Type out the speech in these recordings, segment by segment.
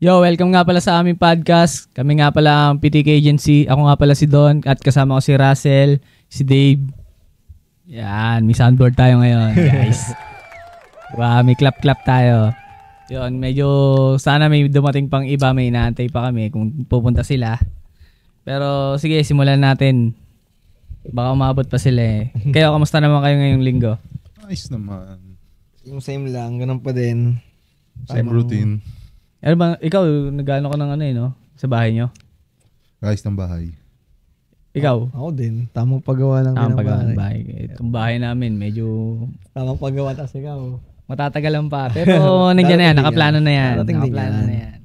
Yo, welcome nga pala sa aming podcast. Kami nga pala ang PTK Agency. Ako nga pala si Don at kasama ko si Russell, si Dave. Yan, may soundboard tayo ngayon, guys. Diba, may clap-clap tayo. Yun, medyo sana may dumating pang iba, may inaantay pa kami kung pupunta sila. Pero sige, simulan natin. Baka umabot pa sila eh. Kayo, kamusta naman kayo ngayong linggo? Nice naman. Yung same lang, ganun pa din. Same routine. Ano ba, ikaw, nag-ano ka ng ano eh, no? Sa bahay nyo? Guys ng bahay. Ikaw? Ako din. Tamang paggawa lang din Tamang ng paggawa ng bahay. bahay. Itong bahay namin, medyo Tamang paggawa, tas ikaw. matatagalan pa. Pero nandiyan na yan, nakaplano na yan. Darating din Nakaplano yan. na yan.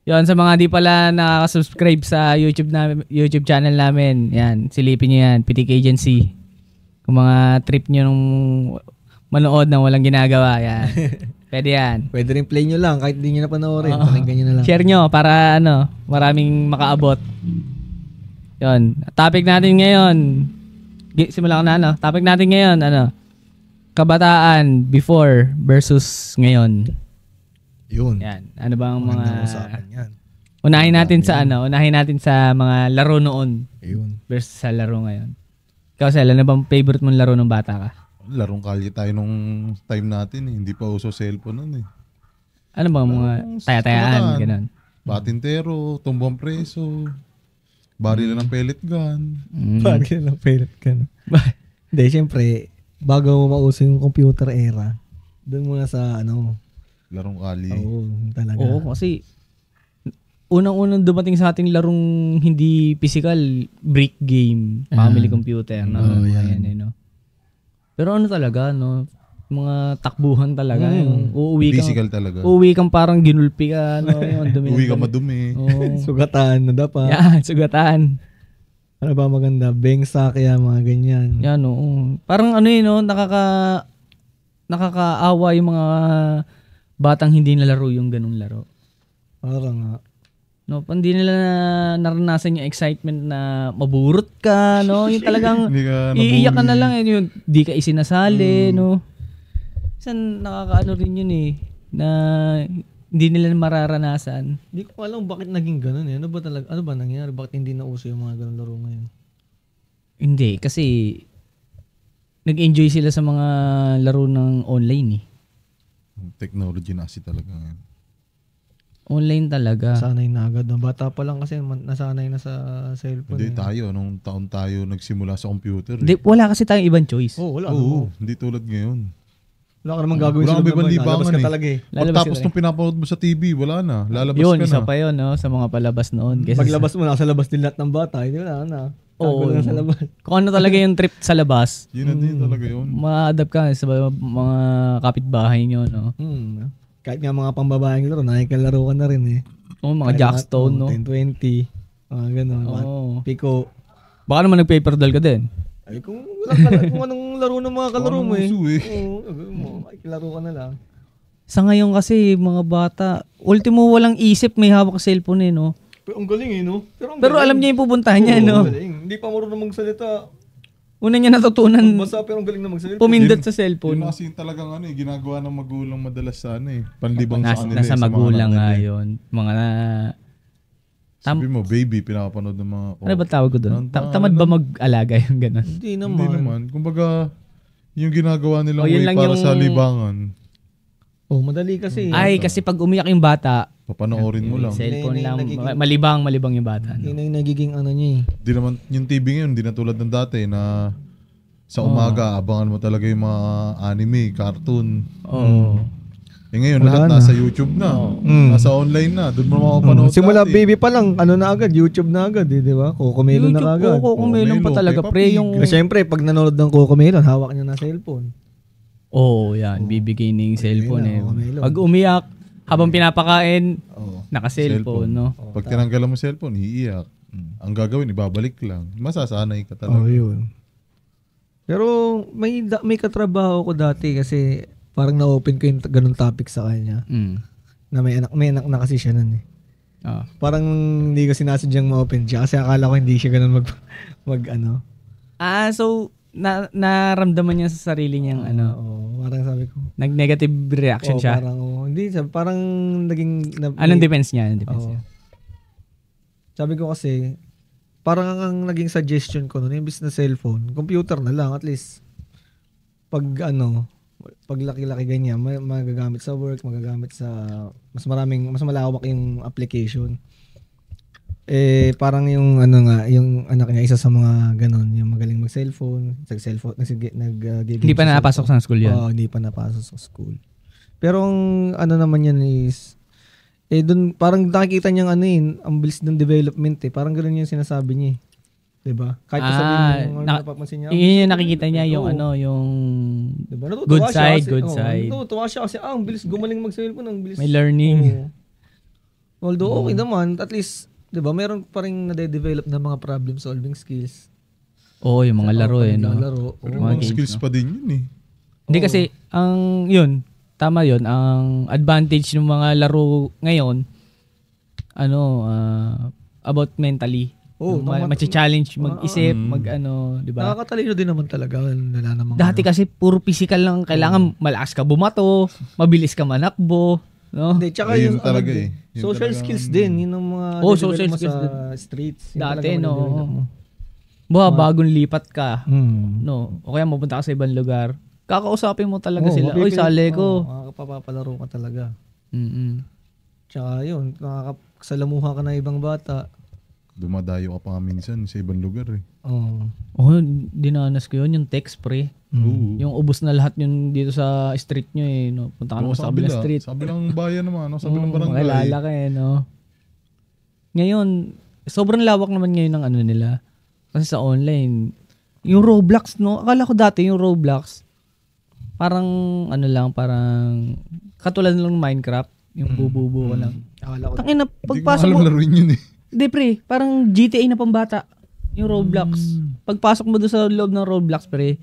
Yun, sa mga di pala nakaka-subscribe sa YouTube channel namin, yan, silipin nyo yan, PTK Agency. Kung mga trip nyo nung manood na walang ginagawa, yan. Pwede yan. Pwede rin play nyo lang, kahit hindi nyo na panoorin. Pakinggan nyo na lang. Share nyo para maraming makaabot. Yun. Topic natin ngayon. Simulan ko na Topic natin ngayon, kabataan before versus ngayon. Yun. Yan. Ano ba ang mga Magandang usapan yan. Unahin natin sa mga laro noon Ayun. versus sa laro ngayon. Ikaw, Sel, ano bang favorite mong laro nung bata ka? Larong kalye tayo nung time natin eh. Hindi pa uso cellphone nun eh. Ano bang mga taya-tayaan, gano'n? Patintero, tumbang preso, baril ng pellet gun. Bakit lang favorite ka na? Hindi, syempre, bago mauso yung computer era, doon muna sa Larong kalye. Oo, talaga. Oo, kasi unang-unang dumating sa ating larong hindi physical, brick game, family computer. Yan. Pero talaga, mga takbuhan talaga. Yung Physical talaga. Uuwi kang parang ginulpi ka. Uwi ka madumi. Sugatan na dapat. Yan, sugatan. Ano ba maganda? Bengsa kaya mga ganyan. Yan, oo. Parang nakakaawa yung mga batang hindi nalaro yung ganung laro. Parang nga. Hindi nila naranasan yung excitement na maburot ka, yung talagang iiyak ka na lang, yung di ka isinasali, Minsan nakakaano rin yun eh, na hindi nila mararanasan. Hindi ko alam bakit naging ganun eh. Ano ba nangyari? Bakit hindi na uso yung mga ganun laro ngayon? Hindi, kasi nag-enjoy sila sa mga laro ng online eh. Technology na kasi talaga ngayon. Online talaga. Nasanay na agad. Bata pa lang kasi nasanay na sa cellphone. Hindi tayo, nung taon tayo nagsimula sa computer. Wala kasi tayong ibang choice. Wala. Hindi tulad ngayon. Wala ka naman gagawin sa labas. Lalabas ka talaga eh. Pagtapos nung pinapanood mo sa TV, wala na. Lalabas yun, ka na. Isa pa yun, sa mga palabas noon. Paglabas mo, nasa labas din lahat ng bata. Hindi wala na. Oo. Sa labas. Kung ano talaga yung trip sa labas. Yun na din talaga yun. Ma-adapt ka sa mga kapitbahay nyo, Kahit nga mga pambabaeng laro, nakikalaro ka na rin eh. Mga Jackstone, 10-20. Mga gano'n. Pico. Baka naman nag-paper doll ka din. Ay, kung anong laro ng mga kalaro mo eh. Oo, makikilaro ka na lang. Sa ngayon kasi, mga bata, ultimo walang isip, may hawak sa cellphone Pero ang galing eh, no? Pero alam niya yung pupuntahan niya, Hindi pa marunong magsalita. Una niya natutunan, Basta pero ang galing na magsalita. pumindot sa cellphone. Yun kasi talagang ginagawa ng magulang madalas sa panlibang sa kanila. Nasa magulang nga yun. Mga sabi mo, baby, pinapanood ng mga... Ano ba tawag ko doon? Tamad ba mag-alaga yung gano'n? Hindi Hindi naman. Kumbaga, yung ginagawa nilang yun way lang para yung... sa libangan. Madali kasi. Ay, kasi pag umiyak yung bata, papanoorin mo lang. cellphone lang. Malibang yung bata. Yun ang nagiging niya eh. Di naman, yung TV ngayon, di na tulad ng dati na sa umaga, abangan mo talaga yung mga anime, cartoon. Ngayon, lahat nasa YouTube na. Nasa online na. Doon mo makapanood. Simula baby pa lang, na agad, YouTube na agad, di ba? Cocomelon na agad. Cocomelon pa talaga, pre. Siyempre, pag nanonood ng Cocomelon, hawak niya na cellphone. Yan. Bibigay na yung cellphone eh. Pag umiyak, habang pinapakain, naka-cellphone, Pag tinanggalan mo cellphone, iiyak. Ang gagawin, ibabalik lang. Masasanay ka talaga. Yun. Pero may katrabaho ko dati kasi parang na-open ko yung ganung topic sa kanya. Na may anak na kasi siya nun eh. Parang hindi ko sinasadyang ma-open siya kasi akala ko hindi siya ganun mag So naramdaman niya sa sarili niyang parang sabi ko. Nag-negative reaction siya? Hindi, parang naging... Anong defense niya? Sabi ko kasi, parang ang naging suggestion ko noon, imbis na cellphone, computer na lang, at least, pag laki-laki ganyan, magagamit sa work, magagamit sa, mas malawak yung application. Parang yung yung anak niya, isa sa mga ganon, yung magaling mag-cellphone, hindi pa napasok sa school yun? Hindi pa napasok sa school. Pero ang naman yan is, dun, parang nakikita niyang ang bilis ng development parang ganon yung sinasabi niya. Diba? Kahit sabihin mo, napapansin niya. Yun yung nakikita niya, yung yung diba? good side. Natutuwa siya kasi, ang bilis gumaling mag-cellphone, ang bilis. May learning. Although, okay naman, at least, diba, meron pa rin nade-develop na mga problem-solving skills. Yung mga laro Pero mga skills pa din yun Hindi kasi, tama yun, ang advantage ng mga laro ngayon, about mentally. Machi-challenge, mag-isip, diba? Nakakatalino din naman talaga. Dati kasi, puro physical lang, kailangan malakas ka bumato, mabilis ka manakbo, no? Hindi, tsaka yung talaga social skills din, yun ang mga social skills sa streets. Dati, bagong lipat ka, no? O kaya mapunta ka sa ibang lugar, kakausapin mo talaga sila. Oy, sali ko. Makakapapalaro ka talaga. Tsaka yun, nakakasalamuha ka na ibang bata. Dumadayo ka pa nga minsan sa ibang lugar dinanas ko yun, yung text pre. Yung ubos na lahat yun dito sa street nyo no? Punta ka naman sa kabilang street. Sa kabilang bayan naman, sa kabilang barangay. Makilala ka no? Ngayon, sobrang lawak naman ngayon ng nila. Kasi sa online, yung Roblox, no? Akala ko dati yung Roblox, parang parang katulad ng Minecraft, yung bububo ko lang. Akala ko. Tangina, pagpasok mo. Hindi ko laruin yun Hindi pre, parang GTA na pambata. Yung Roblox. Pagpasok mo doon sa loob ng Roblox pre,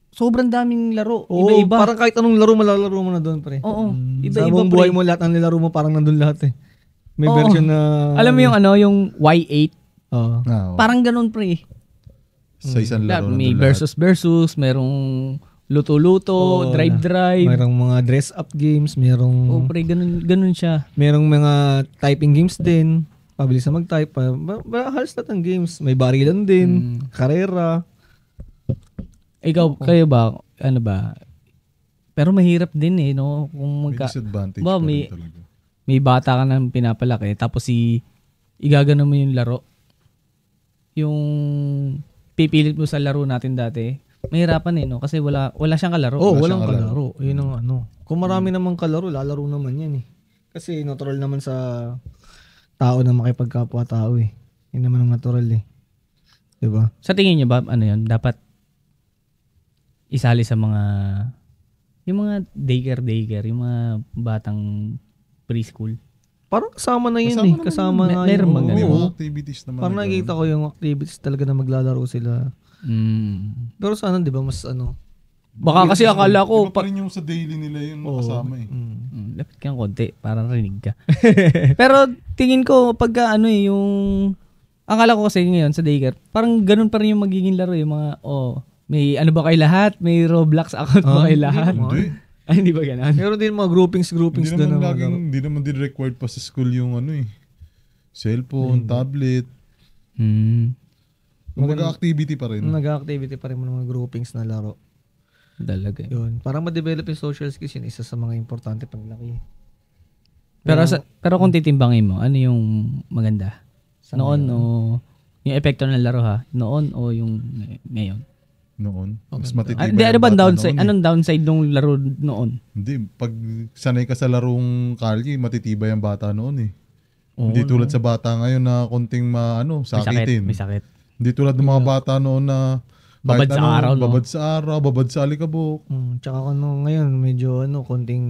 sobrang daming laro. Iba-iba. Parang kahit anong laro malalaro mo na doon pre. Oo. Iba-iba sa buong buhay mo, lahat ng nilaro mo parang nandun lahat May version na... Alam mo yung yung Y8? Parang ganun pre. Sa isang laro may versus, merong luto-luto, drive-drive. Merong mga dress-up games, merong... pre, ganun siya. Merong mga typing games din. Pabilis na mag-type. Halos lahat ng games. May barilan din. Karera. Kayo ba? Ano ba? Pero mahirap din no? Kung may disadvantage pa rin talaga. May bata ka nang pinapalaki, tapos igagano mo yung laro. Yung pipilit mo sa laro natin dati, mahirapan no? Kasi wala siyang kalaro. Walang kalaro. Yun ang Kung marami namang kalaro, lalaro naman yan Kasi natural naman sa tao na makipagkapwa-tao Yun naman ang natural Diba? Sa tingin niyo ba, dapat isali sa yung mga daycare, yung mga batang preschool? Parang kasama na yun Kasama na yun. May mga activities naman. Parang nakikita ko yung activities talaga na maglalaro sila. Pero sana, di ba, mas Baka kasi akala ko... Iba pa rin yung sa daily nila yun makasama Lapit kang konti, parang rinig ka. Pero tingin ko, pagka yung... Akala ko kasi ngayon sa daycare, parang ganun pa rin yung magiging laro. Yung mga, may ba kayo lahat? May Roblox account ba kayo lahat? Hindi. Ay, hindi ba ganun? Meron din mga groupings doon. Hindi naman din required pa sa school yung cellphone, tablet. Mag-activity pa rin. Nag-activity pa rin mga groupings na laro. Talaga. Yun. Parang ma-develop yung social skills yun. Isa sa mga importante paglaki. Pero kung titimbangin mo, ano yung maganda? Noon o yung epekto ng laro Noon o yung ngayon? Noon. Mas matitibay. Ano ba downside? Anong downside ng laro noon? Hindi. Pag sanay ka sa larong kalye, matitibay ang bata noon Hindi tulad sa bata ngayon na konting sakitin. May sakit. Hindi tulad ng mga bata noon na babad sa araw, babad sa araw, babad sa alikabok. Tsaka ngayon, medyo konting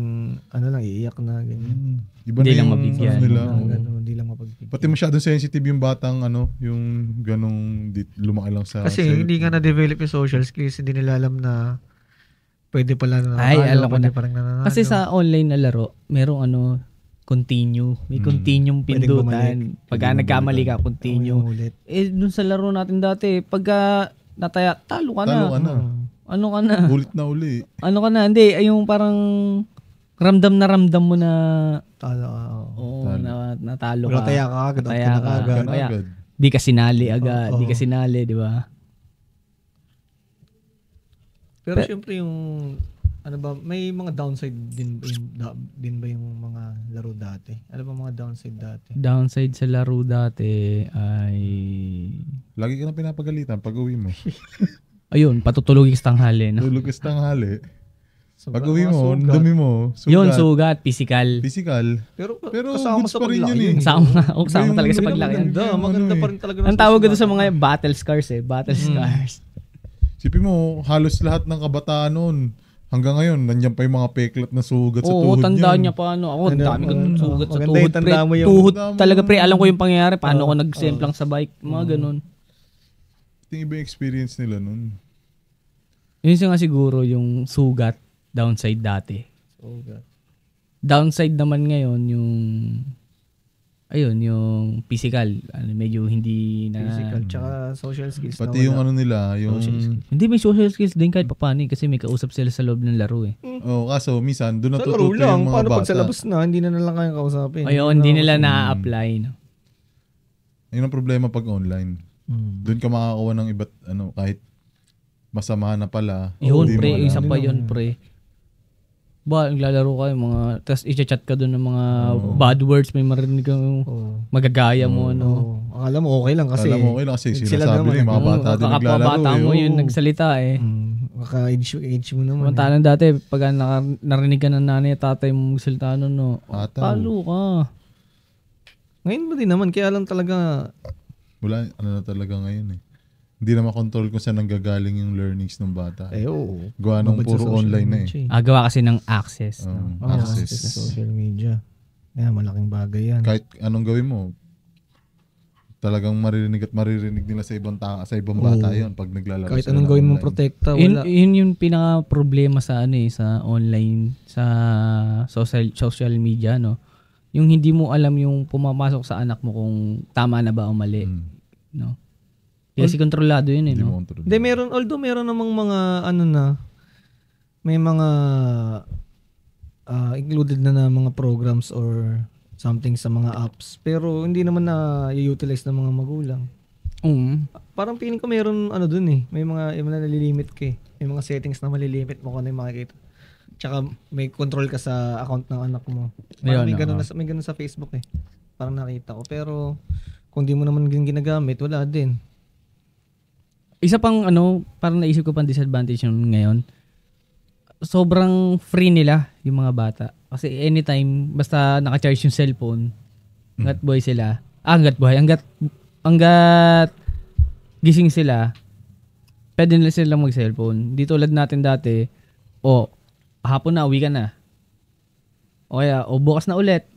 lang, iiyak na, ganyan. Iba na lang mabigyan. Hindi lang mapagpigyan. Pati masyadong sensitive yung batang, yung ganong lumaki lang sa... Kasi hindi nga na-develop yung social skills, hindi nila alam na pwede pala na alam ko na. Kasi sa online na laro, merong continue. May continue pindutan. Pagka nagkamali ka, continue. Dun sa laro natin dati, pagka nataya, talo ka Talo ka na. Ano ka na? Ulit na uli. Ano ka na? Hindi, yung parang ramdam mo na Talo ka. oo, natalo ka. Nataya ka agad. Nataya ka. Ka na Kaya, agad. di ka sinali agad. Oo. Di ka sinali, di ba? Pero syempre yung ano ba, may mga downside din ba yung mga laro dati? Ano ba mga downside dati? Downside sa laro dati ay Lagi ka na pinapagalitan pag uwi mo. ayun, patutulogin sa tanghali, no? Tulog ka sa tanghali. So, Pag uwi mo, sugat. dumi mo, Yun, sugat, physical. Physical. Pero goods kasama sa pa rin paglaki yun eh. Kasama talaga sa paglaki. Maganda pa rin talaga. Ang tawag ko doon sa mga battle scars Battle scars. Sipin mo, halos lahat ng kabataan noon, hanggang ngayon, nandiyan pa yung mga peklat na sugat sa tuhod Oo, tandaan niya. niya pa ano. Ako, ang dami ko sugat sa maganda tuhod, yung pre. tanda mo yung- Tuhod Tanda mo talaga, yung- pre. Alam ko yung pangyayari. Paano ako nag-semplang sa bike. Mga ganun. Ito yung iba experience nila noon. Yun nga siguro yung sugat, downside dati. Downside naman ngayon yung ayun, yung physical. Medyo hindi na Physical, tsaka social skills. Pati yung ano nila, yung... Hindi, may social skills din kahit papaano kasi may kausap sila sa loob ng laro eh. Oh, kaso, minsan, doon Sa laro natututo lang. yung mga Paano bata. pag sa labas na, hindi na lang kayang kausapin. Ayun, hindi nila na-apply. No? Yun ang problema pag online. Doon ka makakakuha ng iba't, kahit masama na pala. Yun, hindi mo pre. alam. Isa pa yun, pre. Ba, naglalaro ka yung mga, tapos i-chat ka doon ng mga bad words, may marinig kang magagaya mo, no? Akala mo okay lang kasi. Alam mo, okay lang kasi sila sinasabi naman, nila yung mga bata din naglalaro. Kakapabata mo eh. yun, Oo. nagsalita eh. Maka-age mo naman. Samantalang dati, pag narinig ka ng nanay at tatay mo magsalita nun, no? Ataw. Palo ka. Ngayon ba din naman, kaya lang talaga, Wala, na talaga ngayon eh. Hindi na makontrol kung saan nanggagaling yung learnings ng bata. oo. Gawa nung Babad sa puro social online na eh. media Gawa kasi ng access. No? Access. Sa social media. Kaya malaking bagay yan. Kahit anong gawin mo, talagang maririnig nila sa ibang sa ibang bata yon pag naglalaro Kahit sila anong ng gawin mong online. protekta, wala. Yun yung pinaka problema sa sa online, sa social media, no? Yung hindi mo alam yung pumapasok sa anak mo kung tama na ba o mali, no? Kasi kontrolado yun eh, Hindi no? mo control. Hindi, although meron namang mga, may mga included na mga programs or something sa mga apps. Pero hindi naman na i-utilize ng mga magulang. Parang feeling ko meron dun eh. May mga nalilimit ka eh. May mga settings na malilimit mo kung ano yung makikita. Tsaka may control ka sa account ng anak mo. Parang Ayun, may ganun sa Facebook eh. Parang nakita ko. Pero kung di mo naman ginagamit, wala din. Isa pang parang naisip ko pang disadvantage yun ngayon. Sobrang free nila yung mga bata. Kasi anytime, basta naka-charge yung cellphone, hanggat buhay sila. Hanggat gising sila, pwede nila silang mag-cellphone. Di tulad natin dati, hapon na, uwi ka na. O kaya, bukas na ulit.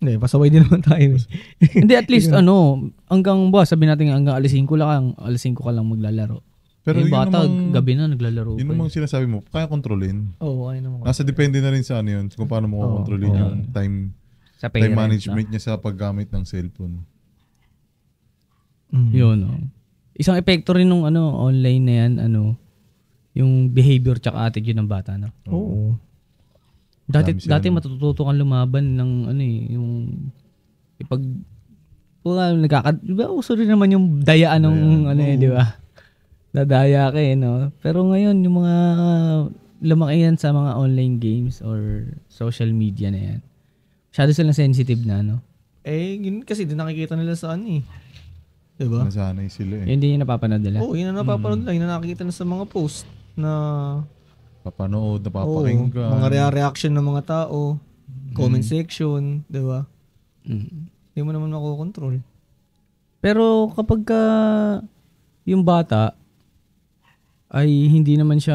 Hindi, pasaway din naman tayo. Hindi, at least sabi natin hanggang alas 5 ka lang maglalaro. Pero yung yun bata, namang, gabi na naglalaro. yun namang sinasabi mo, kaya kontrolin. Oo, ayun naman. Nasa depende na rin sa yun, kung paano mo kontrolin yung time Sa time parent, management niya sa paggamit ng cellphone. Yun, no? Isang epekto rin nung online na yan, yung behavior tsaka attitude ng bata, no? Oo. Dati Dami matututo kang lumaban ng yung di ba uso rin naman yung dayaan ng di ba? Dadaya ka no? Pero ngayon, yung mga lumaki yan sa mga online games or social media na yan, masyado silang sensitive na, no? Yun kasi din nakikita nila sa diba? Nasanay sila eh. Yun din yung napapanood nila. Oo, yun na napapanood lang. Yun na nakikita na sa mga post na Papanood, napapakinggan. mga reaction ng mga tao, comment section, diba? Hindi mo naman makokontrol. Pero kapag yung bata ay hindi naman siya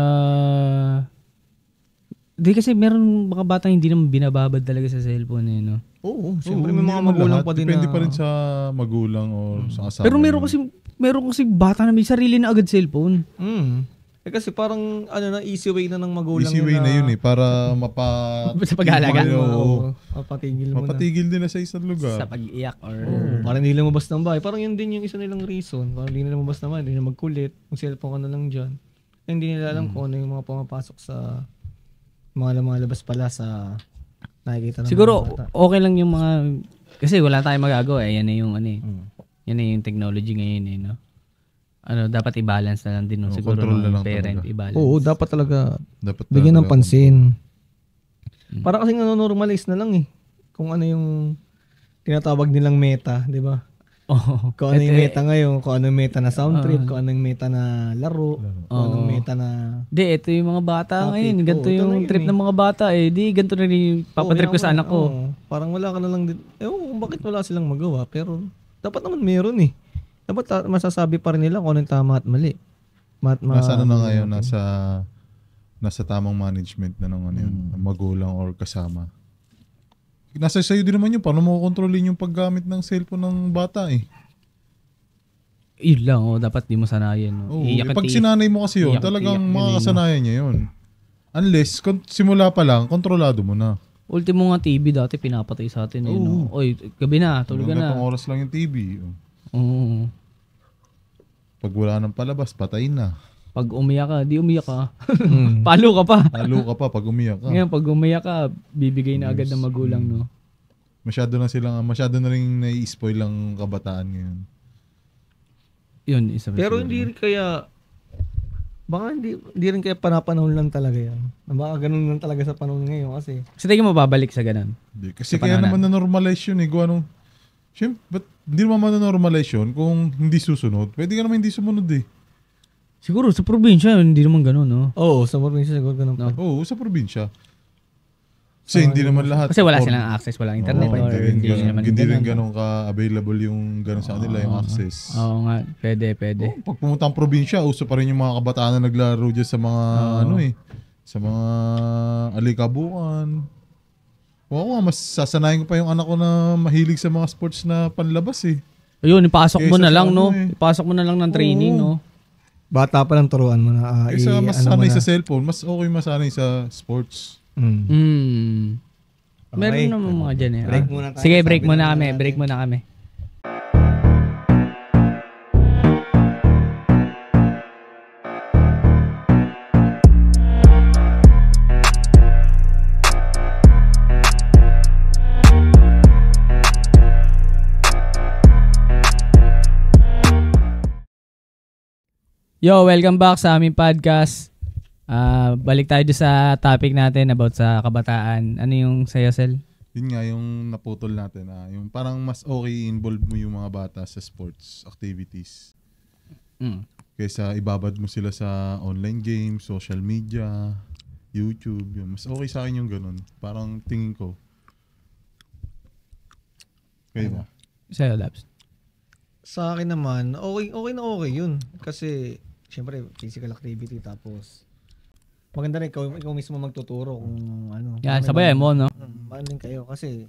kasi meron mga bata hindi naman binababad talaga sa cellphone no? Oo, siyempre Oo, may hindi mga naman magulang lahat. pa din Depende na pa rin sa magulang o sa asawa. Pero meron kasi bata na may sarili na agad cellphone. Kasi parang easy way na ng magulang Easy way na yun para Sa pag-aalaga. Mapatigil mo mapatigil nila sa isang lugar. Sa pag-iyak or... Parang hindi lang mabas ng bahay. Parang yun din yung isa nilang reason. Parang hindi nila mabas naman. Hindi na magkulit. Yung cellphone ka na lang dyan. Hindi nila alam kung ano yung mga pumapasok sa mga labas pala sa nakikita ng Siguro, mga bata. okay lang yung mga... Kasi wala tayong magagawa eh. Yan na yung yan na yung technology ngayon eh, no? Dapat i-balance na lang din no? Siguro control na lang parent talaga. i-balance. Oo, dapat talaga Dapat bigyan ng talaga pansin. Para kasing normalize na lang eh. Kung ano yung tinatawag nilang meta, di ba? Oh, Kung ano yung meta ngayon, kung ano yung meta na sound trip, kung ano yung meta na laro, kung ano yung meta na... ito yung mga bata topic. ngayon. Ganito Ito yung na yun trip eh. ng mga bata eh. Di, ganito na rin papatrip ko sa anak ko. Parang wala ka na lang din. Kung bakit wala silang magawa. Pero dapat naman meron eh. Dapat masasabi pa rin nila kung ano yung tama at mali. Nasa na ngayon, nasa tamang management na ng yun, magulang or kasama. Nasa sa'yo din naman yun, paano mo kontrolin yung paggamit ng cellphone ng bata eh. Yun lang, dapat di mo sanayin. No? Pag sinanay mo kasi yun, talagang makakasanayan niya yun. Unless, simula pa lang, kontrolado mo na. Ultimo nga TV dati pinapatay sa atin. No? Oy, gabi na, tulog ka na. Hanggang oras lang yung TV. Oo. Pag wala nang palabas, patay na. Pag umiyak ka, di umiyak ka. Palo ka pa. Talo ka pa pag umiyak ka. Ngayon, pag umiyak ka, bibigay na agad ng magulang, no? Masyado na rin nai-spoil lang kabataan ngayon. Yun, isa Pero hindi rin kaya, baka hindi rin kaya panapanahon lang talaga yan. Baka ganun lang talaga sa panahon ngayon kasi. Kasi tayo mababalik sa ganun. Kasi kaya naman na-normalize yun eh. Siyempre, ba't hindi naman na-normalize yun kung hindi susunod? Pwede ka naman hindi sumunod eh. Siguro sa probinsya, hindi naman ganun, no? Oo, sa probinsya siguro ganun pa. Oo, sa probinsya. Kasi hindi naman lahat. Kasi wala silang access, walang internet. Or hindi rin ganun ka-available yung ganun sa kanila, yung access. Oo nga, pwede. Pag pumunta ang probinsya, uso pa rin yung mga kabataan na naglaro dyan sa mga, sa mga alikabukan. Oo, mas sasanayin ko pa yung anak ko na mahilig sa mga sports na panlabas eh. Ayun, ipasok mo na lang, no? Ipasok mo na lang ng training, no? Bata pa lang turuan mo na. Kaysa mas sanay sa cellphone, mas okay masanay sa sports. Meron naman mga dyan eh. Break muna tayo. Sige, break muna kami. Yo, welcome back sa aming podcast. Balik tayo sa topic natin about sa kabataan. Ano yung sa'yo, Sel? Yun nga yung naputol natin. Yung parang mas okay involve mo yung mga bata sa sports activities. Kaysa ibabad mo sila sa online games, social media, YouTube. Yun. Mas okay sa akin yung ganun. Parang tingin ko. Kaya ba? Sa'yo, Labs. Sa akin naman, okay yun. Kasi, syempre, physical activity tapos maganda rin ikaw mismo magtuturo kung ano. Yan, sabayan mo, no? Banding kayo kasi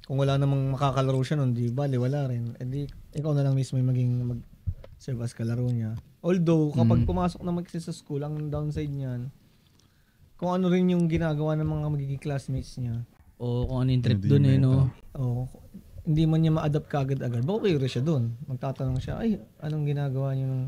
kung wala namang makakalaro siya nun, di bali, wala rin. E di, ikaw na lang mismo yung mag-serve as kalaro niya. Although, kapag pumasok na sa school, ang downside niyan, kung ano rin yung ginagawa ng mga magiging classmates niya. O kung ano yung trip dun eh, no? Oo. Hindi man niya ma-adapt kaagad-agad. Baka curious siya dun. Magtatanong siya, ay, anong ginagawa niyo ng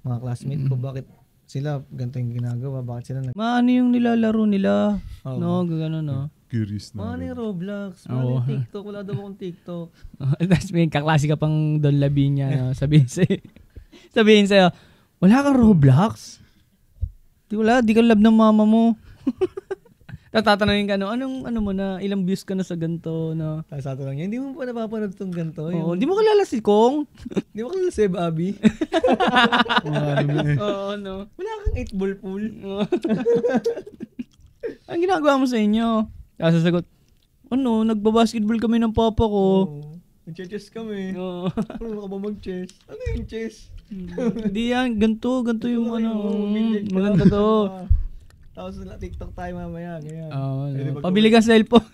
mga classmate ko? Bakit sila ganito yung ginagawa? Bakit sila Maano yung nilalaro nila? No, gano'n, no? Curious na. Maano yung Roblox? Maano yung TikTok? Wala daw akong TikTok. Tapos may kaklase ka pang Don Lavinia, no? Sabihin sa'yo, wala kang Roblox? Di ka love ng mama mo. Tatanungin ka, no? Ano mo na, ilang views ka na sa ganito, no? Tapos ato lang niya, hindi mo pa napapanood itong ganito. Oo, hindi mo kilala si Kong? Hindi mo kilala si Abby? Oo, no? Wala kang 8-ball pool. Ang ginagawa mo sa inyo? Tapos sasagot, nagbabasketball kami ng papa ko. Nag-chess kami. Oo. Ano ka ba mag-chess? Ano yung chess? Hindi yan, ganito yung maganda to. Tapos na TikTok tayo mamaya, ganyan. Pabili ka cellphone.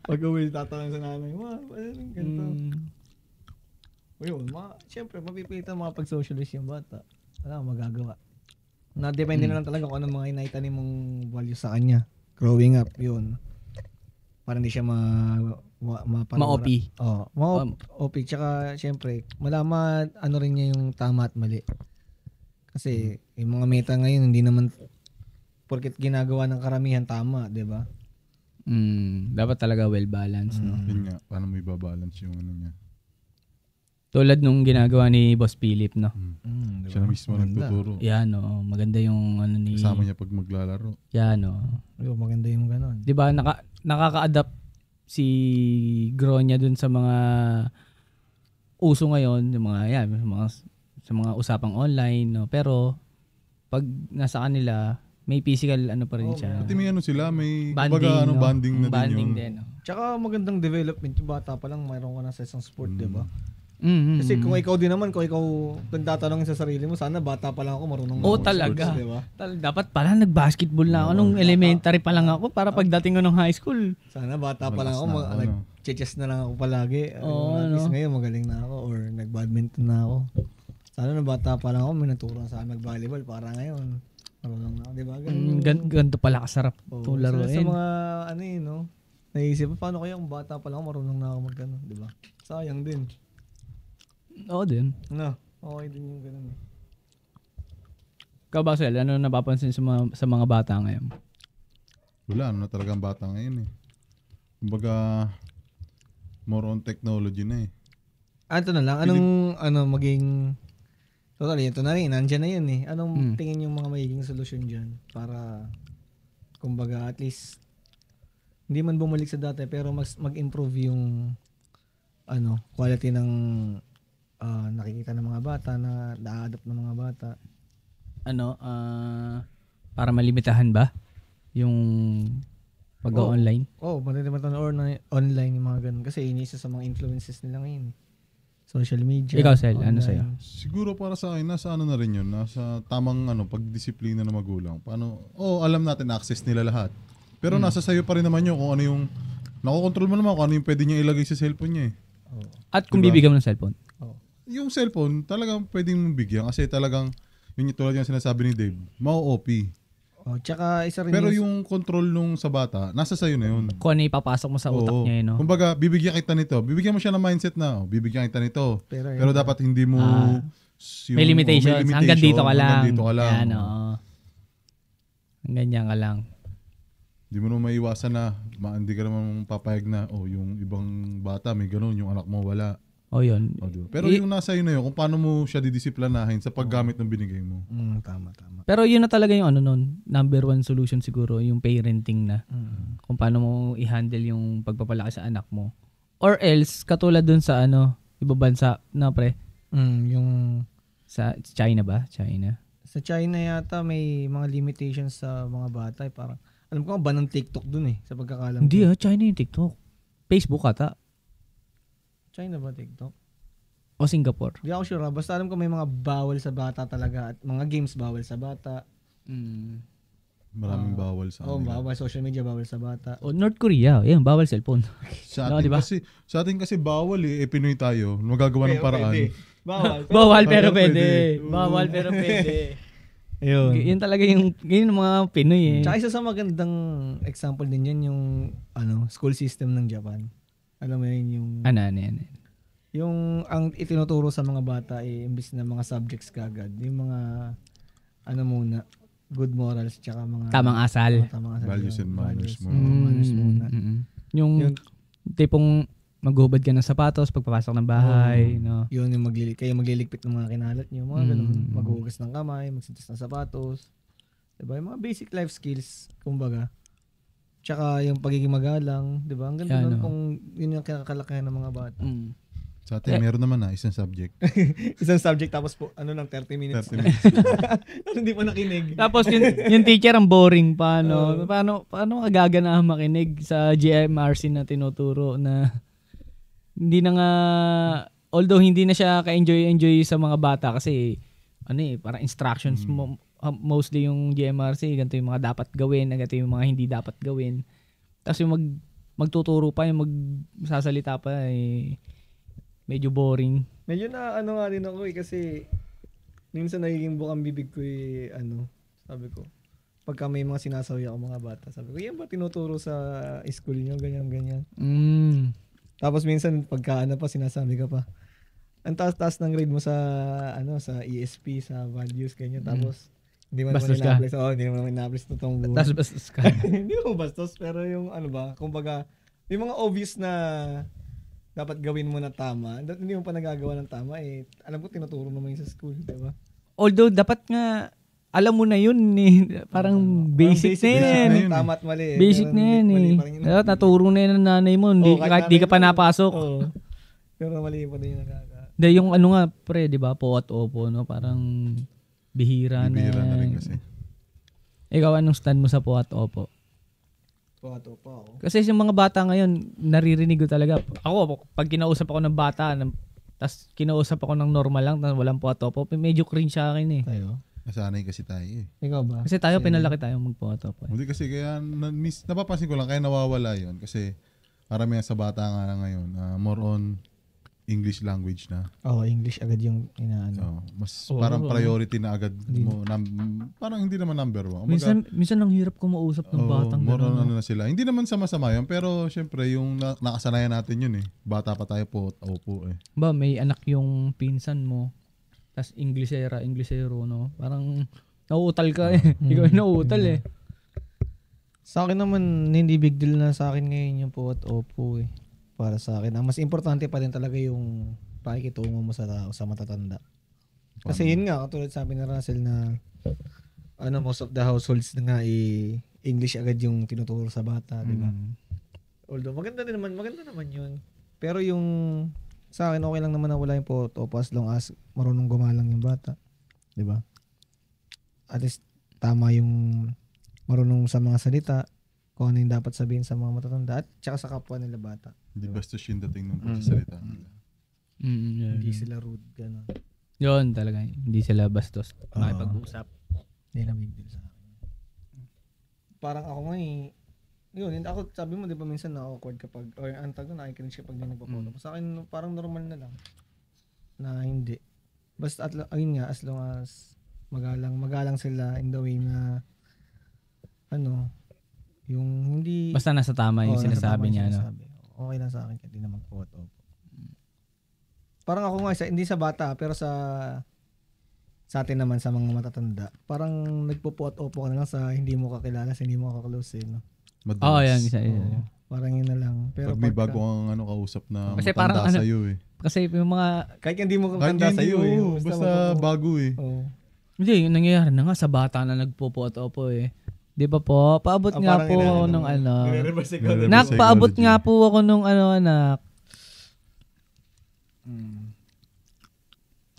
Pag-uwi, tatanong sa nanay, ano yung ganito? Yun, siyempre, mapipilitan mga pag-socialize yung bata. Wala kang magagawa. Na-depende na lang talaga kung ano mga inaitanim mong value sa kanya. Growing up, yun. Para hindi siya Ma-OP. Oo, ma-OP. Tsaka, syempre, malaman ano rin niya yung tama at mali. Kasi, yung mga meta ngayon, hindi naman porket ginagawa ng karamihan tama, di ba? Dapat talaga well-balanced, no? Yun nga, paano mo ibabalance yung ano niya. Tulad nung ginagawa ni Boss Philip, no? Diba? Siya na mismo nagtuturo. Yan, no? Maganda yung ano ni... Kasama niya pag maglalaro. Yan, no? Maganda yung gano'n. Di ba, nakaka-adapt si Gronya dun sa mga uso ngayon, yung mga, yan, sa mga usapang online, no? Pero, pag nasa kanila, may physical ano pa rin siya. Pati may ano sila, may banding, kumbaga, no? banding na Banding din yun. no? Tsaka magandang development yung bata pa lang, mayroon ka na sa isang sport, di ba? Mm-hmm. Kasi kung ikaw din naman, kung ikaw nagtatanongin sa sarili mo, sana bata pa lang ako marunong Oo, ako talaga. sports, diba? Dapat pala nag-basketball na ako nung elementary pa lang ako para pagdating ko ng high school. Sana bata pa lang ako, nag-chess na lang ako palagi. Oo, at least ngayon magaling na ako or nag-badminton na ako. Sana na bata pa lang ako, may naturo sa akin mag-volleyball para ngayon. Marunong na ako, diba? Ganito pala kasarap itong laruin. Sa mga ano yun, no? Naisip, paano kaya kung bata pa lang ako, marunong na ako mag-ano, diba? Sayang din. Oo din. No, okay din yung ganun. Ikaw ba, Sel, ano napapansin sa mga bata ngayon? Wala, ano na talagang bata ngayon eh. Kumbaga, more on technology na eh. Ito na lang, maging... Totally, ito na rin, nandyan na yun eh. Anong tingin yung mga magiging solusyon dyan? Para, kumbaga, at least, hindi man bumalik sa dati, pero mag-improve yung quality ng nakikita ng mga bata, na na-adapt ng mga bata. Para malimitahan ba yung pag-online? Malimitahan online yung mga ganun. Kasi inisa sa mga influences nila ngayon. Social media. Ikaw, Sel, online. ano sa'yo? Siguro para sa akin, nasa ano na rin yun, nasa tamang pagdisiplina ng magulang. Paano, alam natin, access nila lahat. Pero nasa sayo pa rin naman yun kung ano yung, nakokontrol mo naman kung ano yung pwede niya ilagay sa cellphone niya eh. At kung bibigyan mo ng cellphone? Yung cellphone, talagang pwedeng mong bigyan kasi talagang, yun tulad yung sinasabi ni Dave, mau-OP. Tsaka isa rin pero yung control nung sa bata, nasa sayo na yun. Kung ano ipapasok mo sa utak niya, no? Kumbaga, bibigyan kita nito. Bibigyan mo siya ng mindset na, bibigyan kita nito. Pero dapat hindi mo... may limitations. Hanggang dito ka lang. Hanggang dito ka lang. Yan, hanggang ganyan ka lang. Hindi mo naman maiwasan na, hindi ka naman papayag na, yung ibang bata may ganun, yung anak mo wala. Yun. Pero yung nasa yun na yun, kung paano mo siya didisiplinahin sa paggamit ng binigay mo. Tama. Pero yun na talaga yung number one solution siguro, yung parenting na. Kung paano mo i-handle yung pagpapalaki sa anak mo. Or else, katulad dun sa ibang bansa na pre. Yung... Sa China ba? China? Sa China yata may mga limitations sa mga bata. Parang, alam ko ba ng TikTok dun sa pagkakalam. Hindi China yung TikTok. Facebook ata. China ba TikTok? O Singapore? Hindi ako sure. Basta alam ko may mga bawal sa bata talaga at mga games bawal sa bata. Maraming bawal sa kanila. Bawal social media, bawal sa bata. O North Korea, bawal cellphone. Sa atin kasi bawal Pinoy tayo. Magagawa ng paraan. Bawal pero pwede. Bawal pero pwede. Ayun. Yun talaga yung mga Pinoy Tsaka isa sa magandang example din yan yung school system ng Japan. Alam mo yun yung... Ano. Yung ang itinuturo sa mga bata imbis na mga subjects kagad. Yung mga muna, good morals tsaka mga... Tamang asal. Values and manners muna. Yung tipong maghuhubad ka ng sapatos pagpapasok ng bahay. No? Yun yung magliligpit ng mga kinalat nyo. Mga ganun. Maghuhugas ng kamay, magsitas ng sapatos. Diba? Yung mga basic life skills, kumbaga. Tsaka yung pagiging magalang, di ba? Ang ganda nun kung yun yung kakalakihan ng mga bata. Sa atin, meron naman isang subject. Isang subject tapos 30 minutes. 30 minutes. Hindi pa nakinig. Tapos yung teacher ang boring pa, no? Paano ka gaganahan makinig sa GMRC na tinuturo na hindi na nga, although hindi na siya ka-enjoy sa mga bata kasi parang instructions mostly yung GMRC, ganito yung mga dapat gawin, ganito yung mga hindi dapat gawin. Tapos yung magtuturo pa, yung magsasalita pa, medyo boring. Medyo na nga rin ako kasi minsan nagiging bukang bibig ko Sabi ko. Pagka may mga sinasawi ako mga bata, sabi ko, yan ba tinuturo sa school nyo? Ganyan. Tapos minsan, pagka sinasabi ka pa, ang taas-taas ng grade mo sa sa ESP, sa values, ganyan. Tapos, hindi mo naman ina-apply. Hindi mo naman ina-apply sa totoong buhay. Tapos bastos ka. Hindi mo bastos, pero yung kumbaga, yung mga obvious na dapat gawin mo na tama, hindi mo pa nagagawa ng tama, alam ko tinuturo naman yun sa school, di ba? Although, dapat nga, alam mo na yun Parang basic na yan. Tama at mali. Basic na yan naturo na yan ng nanay mo. Kahit di ka pa napasok. Pero mali pa din yung nagagawa. Yung nga, pre, di ba? Po at opo, no? Parang bihira na rin kasi. Ikaw, anong stand mo sa po at opo? Po at opo ako. Kasi yung mga bata ngayon, naririnig ko talaga. Ako, pag kinausap ako ng bata, tas kinausap ako ng normal lang, walang po at opo, medyo cringe sa akin Tayo? Nasanay kasi tayo Ikaw ba? Kasi tayo, pinalaki tayo magpo at opo. Hindi kasi kaya, napapansin ko lang, kaya nawawala yun. Kasi karamihan sa bata nga lang ngayon, more on English language na. English agad yung inaano. So, mas parang priority na agad mo. Parang hindi naman number one. Minsan ang hirap kumausap ng batang more on na sila. Hindi naman sama-sama yun, pero syempre yung nakasanayan natin yun Bata pa tayo po, opo Ba, may anak yung pinsan mo, tas Inglesero, no? Parang nauutal ka Ikaw yung nauutal Sa akin naman, hindi big deal na sa akin ngayon yung po at opo Para sa akin. Ang mas importante pa din talaga yung pakikitungo mo sa tao, sa matatanda. Kasi yun nga, katulad sabi ni Russell na most of the households na nga English agad yung tinuturo sa bata, di ba? Although maganda naman yun. Pero yung sa akin okay lang naman na wala yung po at opo as long as marunong gumalang yung bata, di ba? At least tama yung marunong sa mga salita, kung ano yung dapat sabihin sa mga matatanda at tsaka sa kapwa nila bata. Hindi bastos yung dating ng pagsasalita nila. Hindi sila rude, gano'n. Yun talaga. Hindi sila bastos. Makipag-usap. Hindi na big deal sa akin. Parang ako nga yun, ako sabi mo, di ba minsan na-awkward kapag, or antag na nakikinig siya pag di nagpapulo. Sa akin, parang normal na lang. Na hindi. Basta, ayun nga, as long as magalang sila in the way na, yung hindi... Basta nasa tama yung sinasabi niya, Okay lang sa akin, kahit di na magpo at opo. Parang ako nga, hindi sa bata, pero sa atin naman, sa mga matatanda, parang nagpo at opo ka na lang sa hindi mo kakilala, sa hindi mo kaklose, no? Yan, isa. Parang yun na lang. Pero pag may bago kang kausap na kasi matanda parang, sa'yo Kasi yung mga... Kahit hindi mo matanda sa'yo basta bago Hindi, nangyayari na nga sa bata na nagpo at opo Di ba po? Paabot nga po ako nung paabot nga po ako nung anak.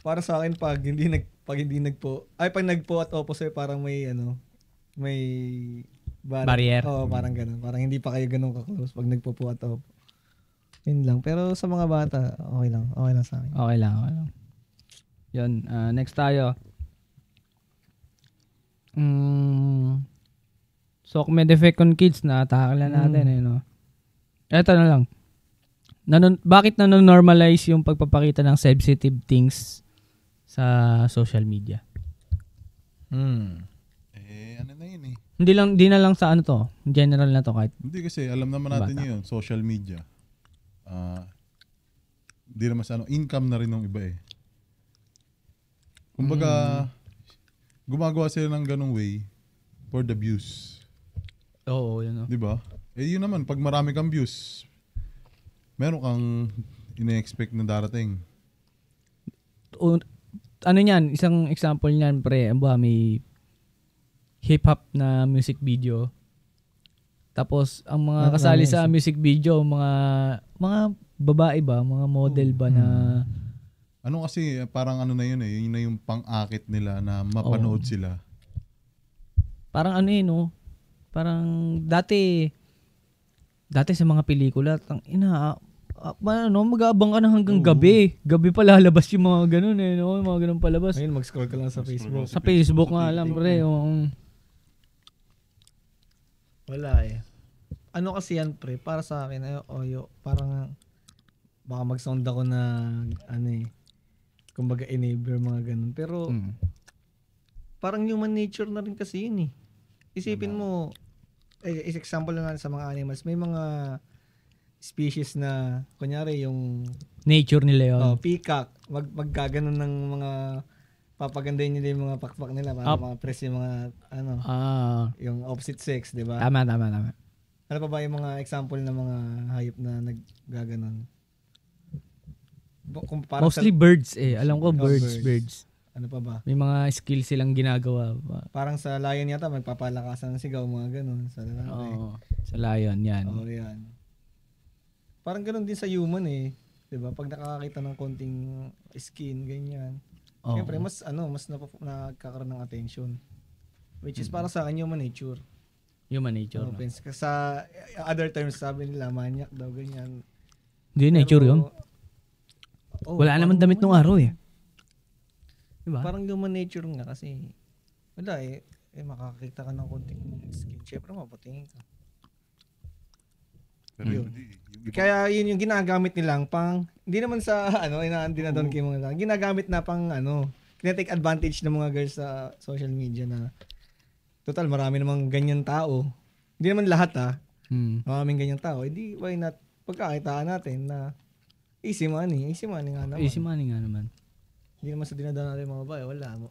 Para sa akin pag nagpo at opo sa'yo, parang may barrier. Parang gano'n. Parang hindi pa kayo gano'n ka-close pag nagpo at opo. Yun lang. Pero sa mga bata, okay lang. Okay lang sa akin. Okay lang. Yun. Next tayo. So, kung may defect on kids, na-tackle natin Eto na lang. Bakit nanonormalize yung pagpapakita ng sensitive things sa social media? Ano na yun Hindi na lang sa to. General na to kahit. Hindi kasi, alam naman natin yun. Social media. Hindi naman sa income na rin ng iba Kumbaga, gumagawa sila ng ganung way for the views. Oo, yun. Di ba? Yun naman, pag marami kang views, meron kang ina-expect na darating. Isang example niyan, pre, may hip-hop na music video. Tapos, ang mga kasali sa music video, mga babae ba, mga model ba na... Kasi, parang na yun yun na yung pang-akit nila na mapanood sila. Parang parang dati sa mga pelikula, mag-aabang ka na hanggang gabi. Gabi pa lalabas yung mga ganun yung mga ganun palabas. Ngayon, mag-scroll ka lang sa Facebook. Sa Facebook nga lang, pre. Wala kasi yan, pre, para sa akin, parang baka mag-sound ako na, kumbaga enabler, mga ganun. Pero, parang human nature na rin kasi yun eh. Isipin mo, example lang sa mga animals, may mga species na, kunyari yung nature nila yun. Peacock, magkaganon ng mga, papagandahin nila yung mga pakpak nila para ma-press yung mga, yung opposite sex, di ba? Tama. Ano pa ba yung mga example ng mga hayop na naggaganon? Mostly birds eh. Alam ko birds. Ano pa ba? May mga skills silang ginagawa. Parang sa lion yata, magpapalakasan ng sigaw, mga ganun. Sa sa lion, yan. Yan. Parang ganun din sa human eh. Diba? Pag nakakakita ng konting skin, ganyan. Siyempre, mas nagkakaroon ng attention. Which is para sa akin, human nature. Human nature. Sa other terms, sabi nila, manyak daw, ganyan. Hindi, nature yun. Wala naman damit nung araw eh. Diba? Parang human nature nga kasi wala makakita ka ng konting skin. Siyempre mapatingin ka. Pero kaya yun yung ginagamit nilang pang, hindi naman sa hindi na doon kayo mga lang. Ginagamit na pang tinatake advantage ng mga girls sa social media na total marami namang ganyan tao. Hindi naman lahat maraming ganyan tao. Hindi, why not pagkakitaan natin na easy money nga naman. Easy money nga naman. Hindi naman sa dinadaan natin mga babae, wala mo.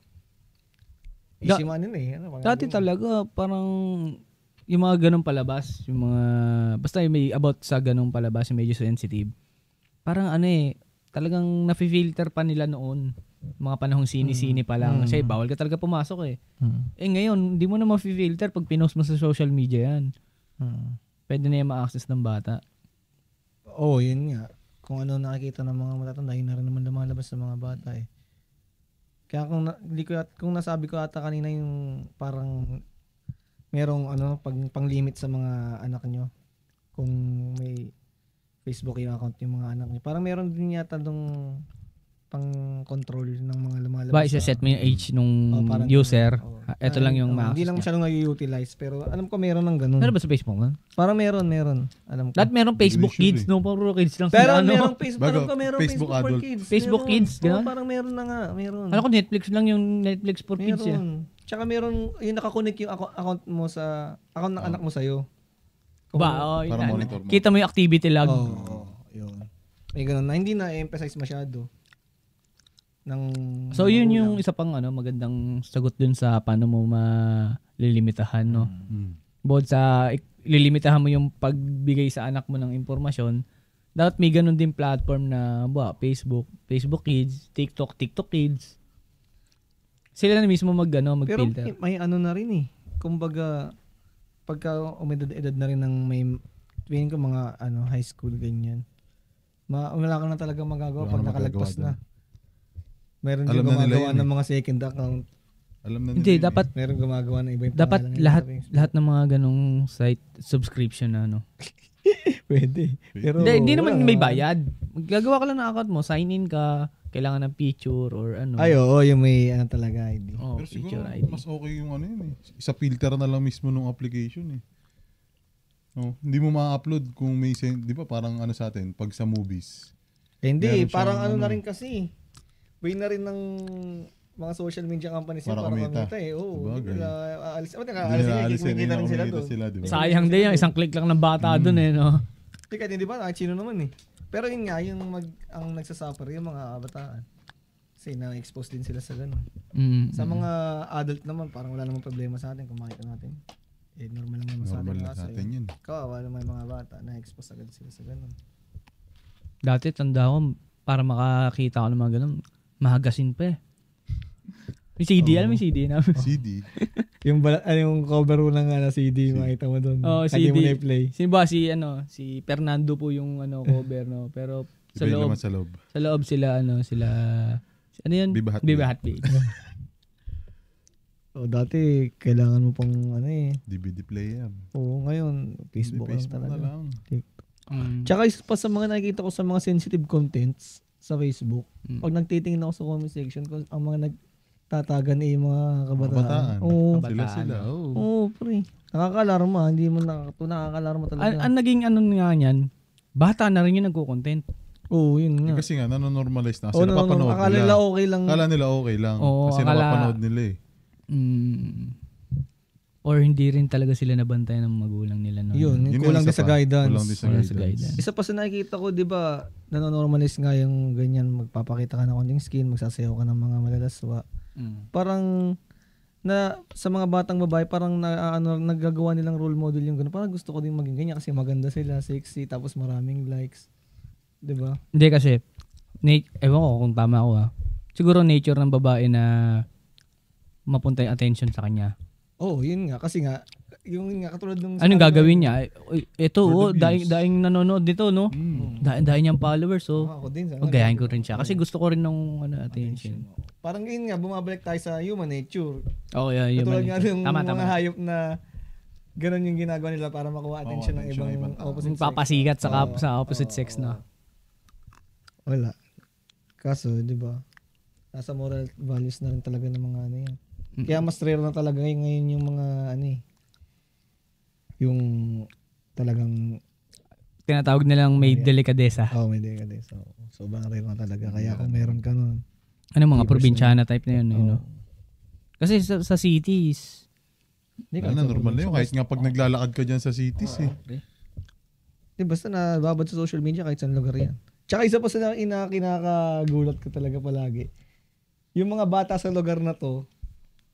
Easy money na eh. Dati talaga, parang yung mga ganong palabas, yung mga, basta yung may about sa ganong palabas, yung medyo sensitive, parang talagang nafi-filter pa nila noon. Mga panahong sini-sini pa lang. Kasi bawal ka talaga pumasok eh. Ngayon, hindi mo na mafi-filter pag pinost mo sa social media yan. Pwede na yung ma-access ng bata. Yun nga. Kung ano nakikita ng mga matatanda, yun na rin naman lumalabas sa mga bata eh. Kaya kung nasabi ko ata kanina yung parang merong pang-limit sa mga anak nyo kung may Facebook yung account yung mga anak nyo. Parang meron din yata dong pang-control ng mga lumalabas. Ba, isa-set mo yung age nung user. Ito lang yung ma-access hindi lang masyadong nag-utilize pero alam ko meron ng ganun. Meron ba sa Facebook man? Parang meron. Alam ko. Lahat meron Facebook Kids, no? Puro kids lang pero sila. Merong Facebook, alam ko meron Facebook for kids. Facebook Kids, gano'n? Parang meron na nga, meron. Alam ko Netflix lang yung Netflix for kids yan. Tsaka meron, yung nakakonect yung account mo sa, account ng anak mo sa'yo. Kita mo yung activity log. Yun. May ganun na, hindi na-emphasize masyado. So yun yung isa pang magandang sagot dun sa paano mo malilimitahan, no? Bukod sa lilimitahan mo yung pagbigay sa anak mo ng impormasyon, dapat may ganun din platform na Facebook Kids, TikTok Kids. Sila na mismo mag-filter. Pero may na rin eh. Kumbaga, pagka umedad na rin ng may, tingin ko mga high school, ganyan. Wala ka na talaga magagawa pag nakalagpas na. Meron din gumagawa ng mga second account. Alam na hindi, dapat meron gumagawa ng iba yung dapat lahat ng mga ganong site subscription na Pwede. Pero hindi naman may bayad. Maggagawa ka lang ng account mo, sign in ka, kailangan ng picture or yung may talaga ID. Pero siguro mas okay yung isa filter na lang mismo nung application eh. Hindi mo ma-upload kung may di ba parang sa atin pag sa movies. Hindi, parang na rin kasi. Way na rin ng mga social media companies para kumita eh. Kumikita rin sila doon. Sayang din yung isang click lang ng bata doon eh, no? Teka, hindi ba? Sino naman eh. Pero yun nga, ang nagsasuffer yung mga kabataan. Kasi na-expose din sila sa ganun. Sa mga adult naman, parang wala namang problema sa atin kung makita natin. Normal lang naman sa atin. Normal sa atin yun. Kawawa naman yung mga bata, na-expose agad sila sa ganun. Dati, tanda ko, para makakita ko ng mga ganun, mahagasin pa eh. May CD, alam mo yung CD namin? CD? yung cover mo ng CD, makita mo doon. CD. Mo na-play. Sino ba? Si Fernando po yung cover, no? Pero sa loob. Sa loob sila, ano yun? Bibahat Babe. Dati, kailangan mo pang DVD player. Ngayon, Facebook lang talaga. Na lang. Tsaka isa pa sa mga nakikita ko sa mga sensitive contents sa Facebook, pag nagtitingin ako sa comment section, ang mga nagtatagan yung mga kabataan. Sila. Pre. Nakaka-alarma. Hindi mo nakaka-alarma talaga. Ang naging nga niyan, bata na rin yung nagko-content. Yun nga. Kasi nga, nanonormalize na. Kasi napapanood nila. Akala nila okay lang. Kasi napapanood nila eh. Or hindi rin talaga sila nabantayan ng magulang nila. No? Yun kulang din sa guidance. Kulang sa guidance. Isa pa sa nakikita ko, di ba, nanonormalize nga yung ganyan, magpapakita ka ng konting skin, magsasayaw ka ng mga malalaswa. Parang, sa mga batang babae, parang naggagawa nilang role model yung gano'n. Parang gusto ko din maging ganyan kasi maganda sila, sexy, tapos maraming likes. Di ba? Hindi kasi, ewan ko kung tama ako siguro nature ng babae na mapunta yung attention sa kanya. Yun nga. Kasi nga, yung nga katulad ng... Anong gagawin niya? Ito, daing nanonood dito, no? Daing niyang followers, ako din. gayahin ko rin siya. Kasi gusto ko rin ng attention. Parang yun nga, bumabalik tayo sa human nature. Yeah, katulad human nga nature. yung mga hayop na ganun yung ginagawa nila para makuha attention ng ibang opposite sex. Papasikat sa opposite sex, no? Wala. Kaso, di ba? Nasa moral values na rin talaga ng mga ano yan. Kaya mas rare na talaga ngayon yung mga yung talagang tinatawag nilang may delikadesa. may delikadesa. Sobrang rare na talaga. Kaya kung meron ka nun. Ano mga probinsyana type na yun, no? Kasi sa cities, normal na yun. Kahit nga pag naglalakad ka dyan sa cities basta nababad sa social media kahit saan lugar yan. Tsaka isa pa sa kinakagulat ko talaga palagi. Yung mga bata sa lugar na to,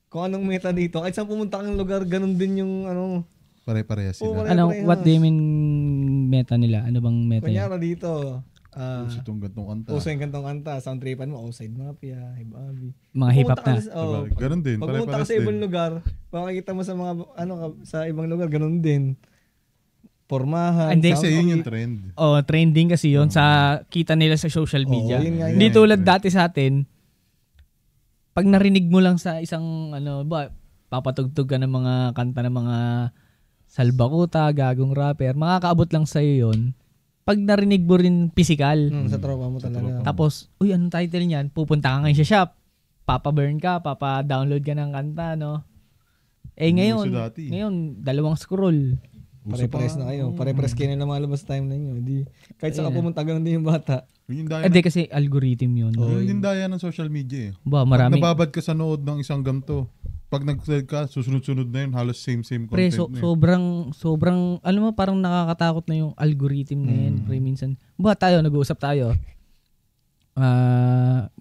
kung anong meta dito, kahit saan pumunta kang lugar, ganun din yung pare-parehas sila. What do you mean meta nila? Ano bang meta yun? Kunyara dito, uso itong gantong kanta. Uso yung gantong kanta. Soundtripan mo, Outside Mafia, Hibabi. Mga hip-hop na. Ganun din. Pag pumunta ka sa ibang lugar, makikita mo sa mga, sa ibang lugar, ganun din. Pormahan. Kasi yun yung trend. Trending kasi yun sa kita nila sa social media. Hindi tulad dati sa atin, pag narinig mo lang sa isang papatugtog ka ng mga kanta ng mga salbakuta, gagong rapper, makakaabot lang sa'yo yun. Pag narinig mo rin physical. Sa tropa mo talaga. Tapos, anong title niyan? Pupunta ka ngayon sa shop. Papa-burn ka, papa-download ka ng kanta, no? Ngayon, 2 scroll. Pare-pares na kayo. Pare-pares kayo na lumalabas time na nyo. Kahit saan ka pumunta, ganun din yung bata. Kasi algorithm yun. Yun yung daya ng social media Marami. Pag nababad ka sa nood ng isang ganto, pag nag-click ka, susunod-sunod na yun, halos same content na yun. Sobrang, alam mo, parang nakakatakot na yung algorithm na yun. Minsan, nag-uusap tayo.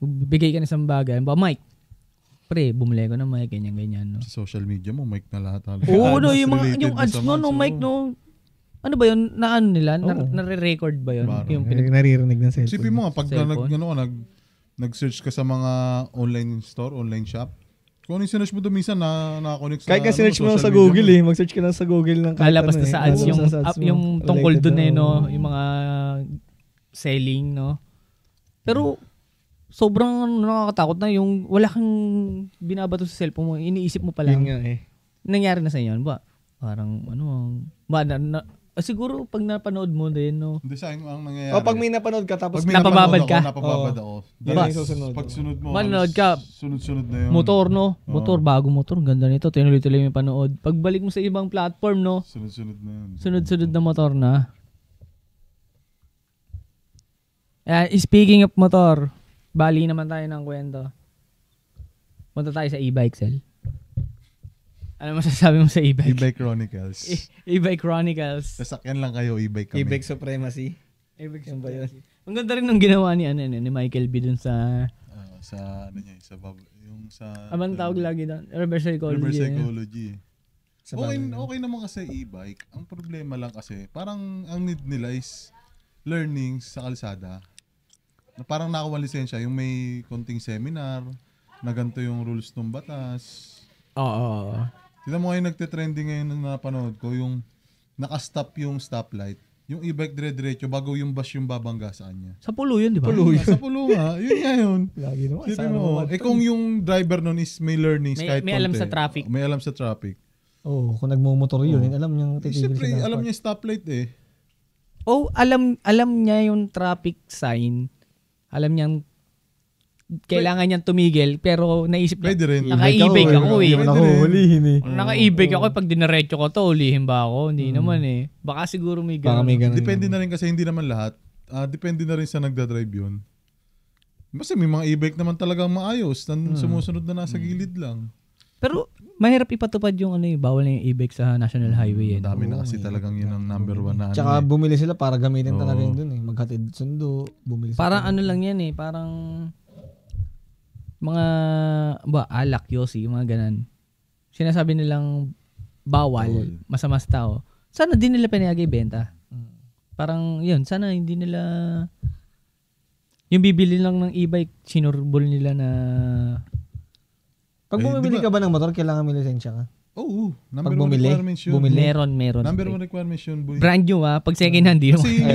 Bigay ka ng isang bagay. Mic. Bumili ko ng mic, ganyan. No? Sa social media mo, mic na lahat. Halos. Yung ads mic, no? Ano ba yun? Nila? Nare-record ba yun? Yung naririnig ng cellphone. Sipin mo nga, pag nag-search ka sa mga online store, online shop, kung ano yung sinerch mo doon, minsan nakakonect sa kahit sinerch mo sa Google mag-search ka lang sa Google ng lalabas na sa ads yung tungkol doon no? Yung mga selling, no? Pero sobrang nakakatakot na yung wala kang binabato sa cellphone mo, iniisip mo pa lang. Yun nga Nangyari na sa inyo, ba? Parang siguro pag napanood mo din, no? Hindi sa ang nangyayari. Pag may napanood ka tapos napababad ka. Napababad ako. Pag sunod mo, manood ka. Sunod na yun. Motor, no? Bago motor. Ganda nito. Tinuloy-tuloy yung panood. Pagbalik mo sa ibang platform, no? Sunod na yun. Sunod na motor na. Speaking of motor, bali naman tayo ng kwento. Punta tayo sa e-bike sell. Ano masasabi mo sa e-bike? E-bike Chronicles. E-bike Chronicles. Sasakyan lang kayo, e-bike kami. E-bike Supremacy. E-bike Supremacy. Ang ganda rin ng ginawa ni Michael B dun sa yung sa Aman tawag lagi doon, reverse psychology. Okay naman kasi e-bike. Ang problema lang kasi, parang ang need nila is learnings sa kalsada. Na parang nakakuha lisensya, yung may konting seminar, na ganito yung rules ng batas. Oo. Tignan mo ngayon nagte-trending ngayon na napanood ko, yung naka-stop yung stoplight. Yung e-bike dire-diretso bago yung bus yung babangga sa kanya. Sa pulo yun, di ba? Sa pulo nga. Yun nga yun. Lagi naman. Kung yung driver nun is may learnings kahit may alam sa traffic. May alam sa traffic. Kung nagmumotor yun, alam niyang titigil siyempre, alam niya stoplight alam niya yung traffic sign. Alam niyang kailangan niyang tumigil pero naisip niya, naka-e-bike ako Naka-e-bike ako pag dinaretso ko to, ulihin ba ako? Hindi naman Baka siguro may ganun. Depende na rin kasi hindi naman lahat. Depende na rin sa nagdadrive yun. Kasi may mga e-bike naman talagang maayos na sumusunod na nasa gilid lang. Pero mahirap ipatupad yung bawal na yung e-bike sa national highway. Dami na kasi talagang yun ang number 1 na Tsaka bumili sila para gamitin talaga yun dun eh. Maghatid sundo, bumili sila. Parang lang yan eh. Parang mga alak, yosi, mga ganan. Sinasabi nilang bawal, masama sa tao. Sana di nila pinayaga ibenta. Parang yun, sana hindi nila yung bibili lang ng e-bike, sinurbol nila na pag bumibili ka ba ng motor, kailangan may lisensya ka? Oo. Pag bumili, meron. Number 1 requirements yun, boy. Brand new pag second hand, di mo. Kasi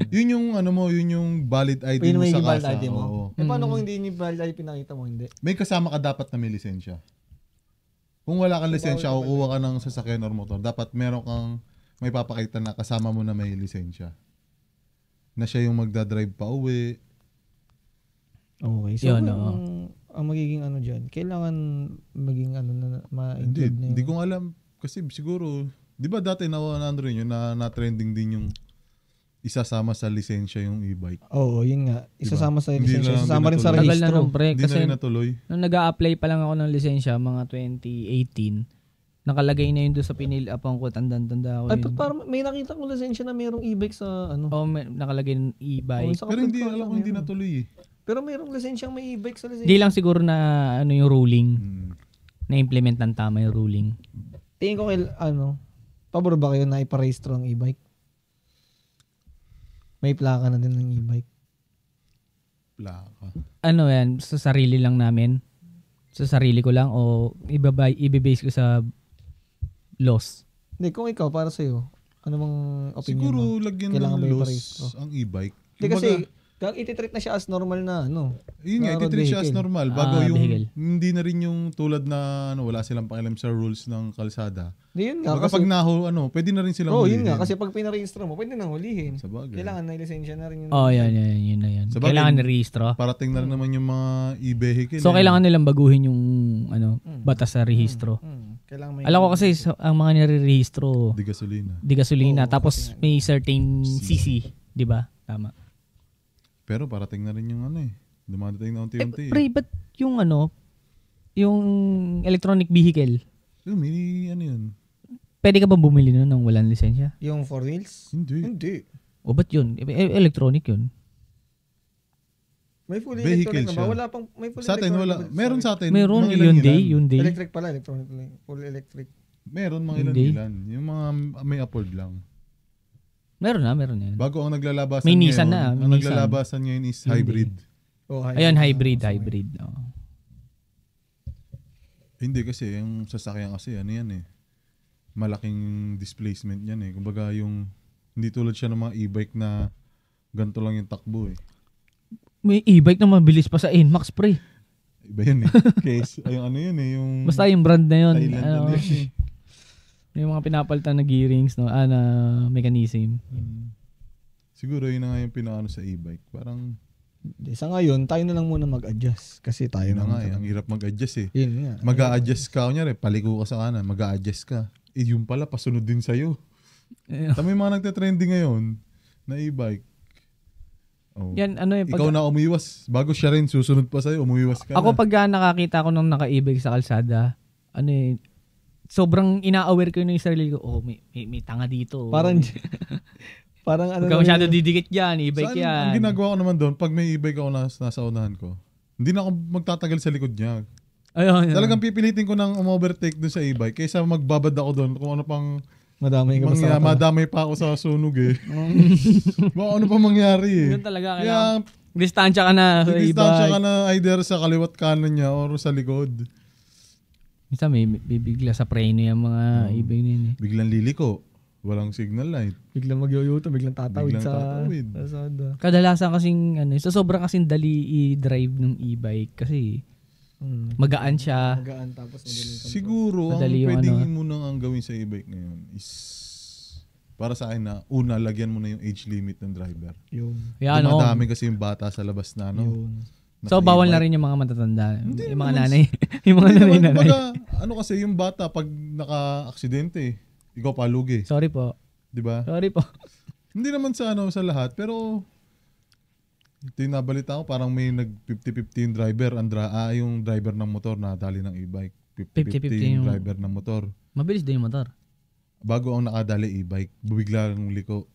yun yung yun yung valid ID mo sa valid kasa. ID mo? Paano kung hindi yung valid ID pinakita mo, hindi? May kasama ka dapat na may lisensya. Kung wala kang lisensya, kukuha ka ng sasakyan or motor, dapat meron kang may papakita na kasama mo na may lisensya. Na siya yung magdadrive pa uwi. Okay. So, ang magiging dyan, kailangan maging na ma-include na yun. Hindi ko alam. Kasi siguro, di ba dati rin yun, na-trending din yung isasama sa lisensya yung e-bike. Oo, yun nga. Isasama sa lisensya. Isasama rin sa rehistro. Hindi na rin natuloy. Nung nag-a-apply pa lang ako ng lisensya, mga 2018, nakalagay na yun doon sa pinil-upang ko, tanda-tanda ako. Ay, parang may nakita ko lisensya na mayroong e-bike sa nakalagay ng e-bike. Pero hindi, alam ko hindi natuloy eh. Pero mayroong lisensyang may e-bike sa lisensya. Di lang siguro na yung ruling. Na-implement ng tama yung ruling. Tingin ko pabor ba kayo na iparehistro ang e-bike? May plaka na din ng e-bike. Plaka? Yan? Sa sarili lang namin? Sa sarili ko lang? O ibabase ko sa laws? Hindi, kung ikaw, para sa'yo, ano bang opinion siguro, mo? Siguro, lagyan ng laws ang e-bike. Hindi kasi, iti-treat na siya as normal na Yun nga, iti-treat siya as normal. Bago hindi na rin yung tulad na wala silang pakialam sa rules ng kalsada. Yun nga. Kasi, pag pwede na rin silang hulihin. Yun nga. Kasi pag pinarehistro mo, pwede na hulihin. Sabagay. Kailangan na lisensya na rin yun. Yun na yan. Sabagay, kailangan na rehistro. Parating na rin naman yung mga e-vehicle. So, kailangan nilang baguhin yung batas sa rehistro. Alam ko kasi ang mga nire-rehistro di gasolina. Tapos may certain CC. Di ba? Tama. Pero parating na rin yung dumadating na unti-unti. Ba't yung yung electronic vehicle? May yun. Pwede ka ba bumili nun ng walang lisensya? Yung 4 wheels? Hindi. O ba't yun? Electronic yun. May fully electronic na ba? Wala pang, may fully sa atin, wala. Meron sa atin. Meron, Hyundai. Electric pala, electronic. Full electric. Meron, mga ilan. Yung mga may afford lang. Meron yan. Bago ang naglalabasan may ngayon. Nissan na. Ang naglalabasan ngayon is hybrid. Ayun, hybrid. Hindi kasi, yung sasakyan kasi, yan malaking displacement yan eh. Kumbaga hindi tulad siya ng mga e-bike na ganito lang yung takbo eh. May e-bike na mabilis pa sa NMAX pre. Iba yun eh. Case, yun eh. Basta yung brand na yun. Yung mga pinapalitan na gearings, na mechanism. Siguro yun na nga yung pinaano sa e-bike. Parang sa ngayon, tayo na lang muna mag-adjust. Kasi tayo na nga ang hirap mag-adjust eh. Yun nga. Mag-a-adjust ka, kunyari, paliko ka sa kanan, mag-a-adjust ka. Yung pala, pasunod din sa'yo. May mga nagte-trending ngayon na e-bike. Yan, ikaw na umiwas. Bago siya rin, susunod pa sa'yo, umiwas ka Ako pag nakakita ko nung naka-e-bike sa kalsada, sobrang ina-aware ko yung sarili ko, may tanga dito. Parang Huwag ka masyado didikit dyan, e-bike yan. Ang ginagawa ko naman doon, pag may e-bike ako nasa unahan ko, hindi na ako magtatagal sa likod niya. Ayun. Talagang pipilitin ko ng overtake doon sa e-bike kaysa magbabad ako doon kung ano pang madamay pa ako sa sunog eh. Baka ano pa mangyari eh. Yun talaga, kailangan distansya ka na sa e-bike. Distansya ka na either sa kaliwat kanan niya or sa likod. Minsan may bibigla sa preno yung mga e-bike na yun eh. Biglang liliko. Walang signal light. Biglang magyuyuto, biglang tatawid sa kalsada. Kadalasan kasing sobrang kasing dali i-drive ng e-bike kasi magaan siya. Magaan tapos madaling control. Siguro ang pwedeng mo nang ang gawin sa e-bike ngayon is para sa akin na lagyan mo na yung age limit ng driver. Yun. Dumadami kasi yung bata sa labas na So bawal na rin yung mga matatanda, yung mga nanay, yung mga nanay. Kasi yung bata pag naka-aksidente, ikaw palugi. Sorry po. 'Di ba? Sorry po. Hindi naman sa lahat, pero ito yung nabalita ko, parang may nag 50-50 yung driver, yung driver ng motor na dali ng e-bike. 50-50 yung driver ng motor. Mabilis din yung motor. Bago ang nakadali e-bike, bumigla ng liko.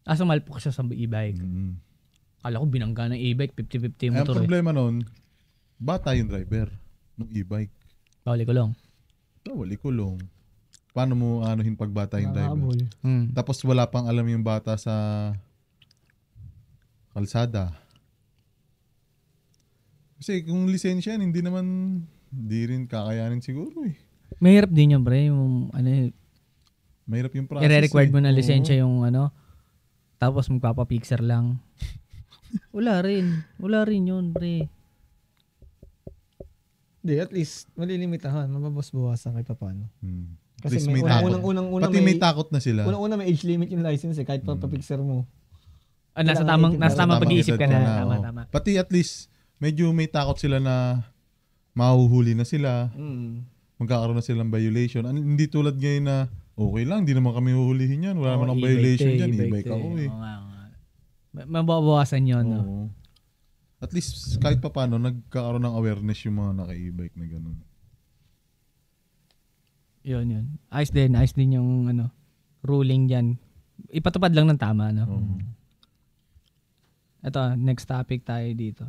Sumalpok siya sa e-bike. Kala ko binangga ng e-bike, 50-50 yung motor. Ang problema nun, bata yung driver ng e-bike. Bawali kulong. Wali kulong. Paano mo anuhin pag bata yung driver? Tapos wala pang alam yung bata sa kalsada. Kasi kung lisensya yan, hindi rin kakayanin siguro eh. Mahirap din yun, pre. Yung, mahirap yung process. I-required mo na lisensya yung tapos magpapapixer lang. Wala rin yun, pre. Hindi, at least malilimitahan, mababas-bawasan kahit paano. Kasi may unang pati may takot na sila. Unang-una may age limit yung license kahit papapixer mo. Nasa tamang pag-iisip ka na. Tama. Pati at least medyo may takot sila na mahuhuli na sila. Magkakaroon na silang violation. Hindi tulad ngayon na okay lang, hindi naman kami huhulihin yan. Wala naman ang violation dyan. E-bike ako eh. Mababawasan yun. No? At least kahit pa paano, nagkakaroon ng awareness yung mga naka-e-bike na gano'n. Yun. Ayos din yung ruling dyan. Ipatupad lang ng tama. No? Ito, next topic tayo dito.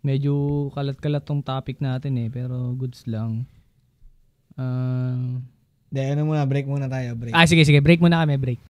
Medyo kalat-kalat tong topic natin pero goods lang. Break muna tayo. Break. Sige. Break muna kami, break.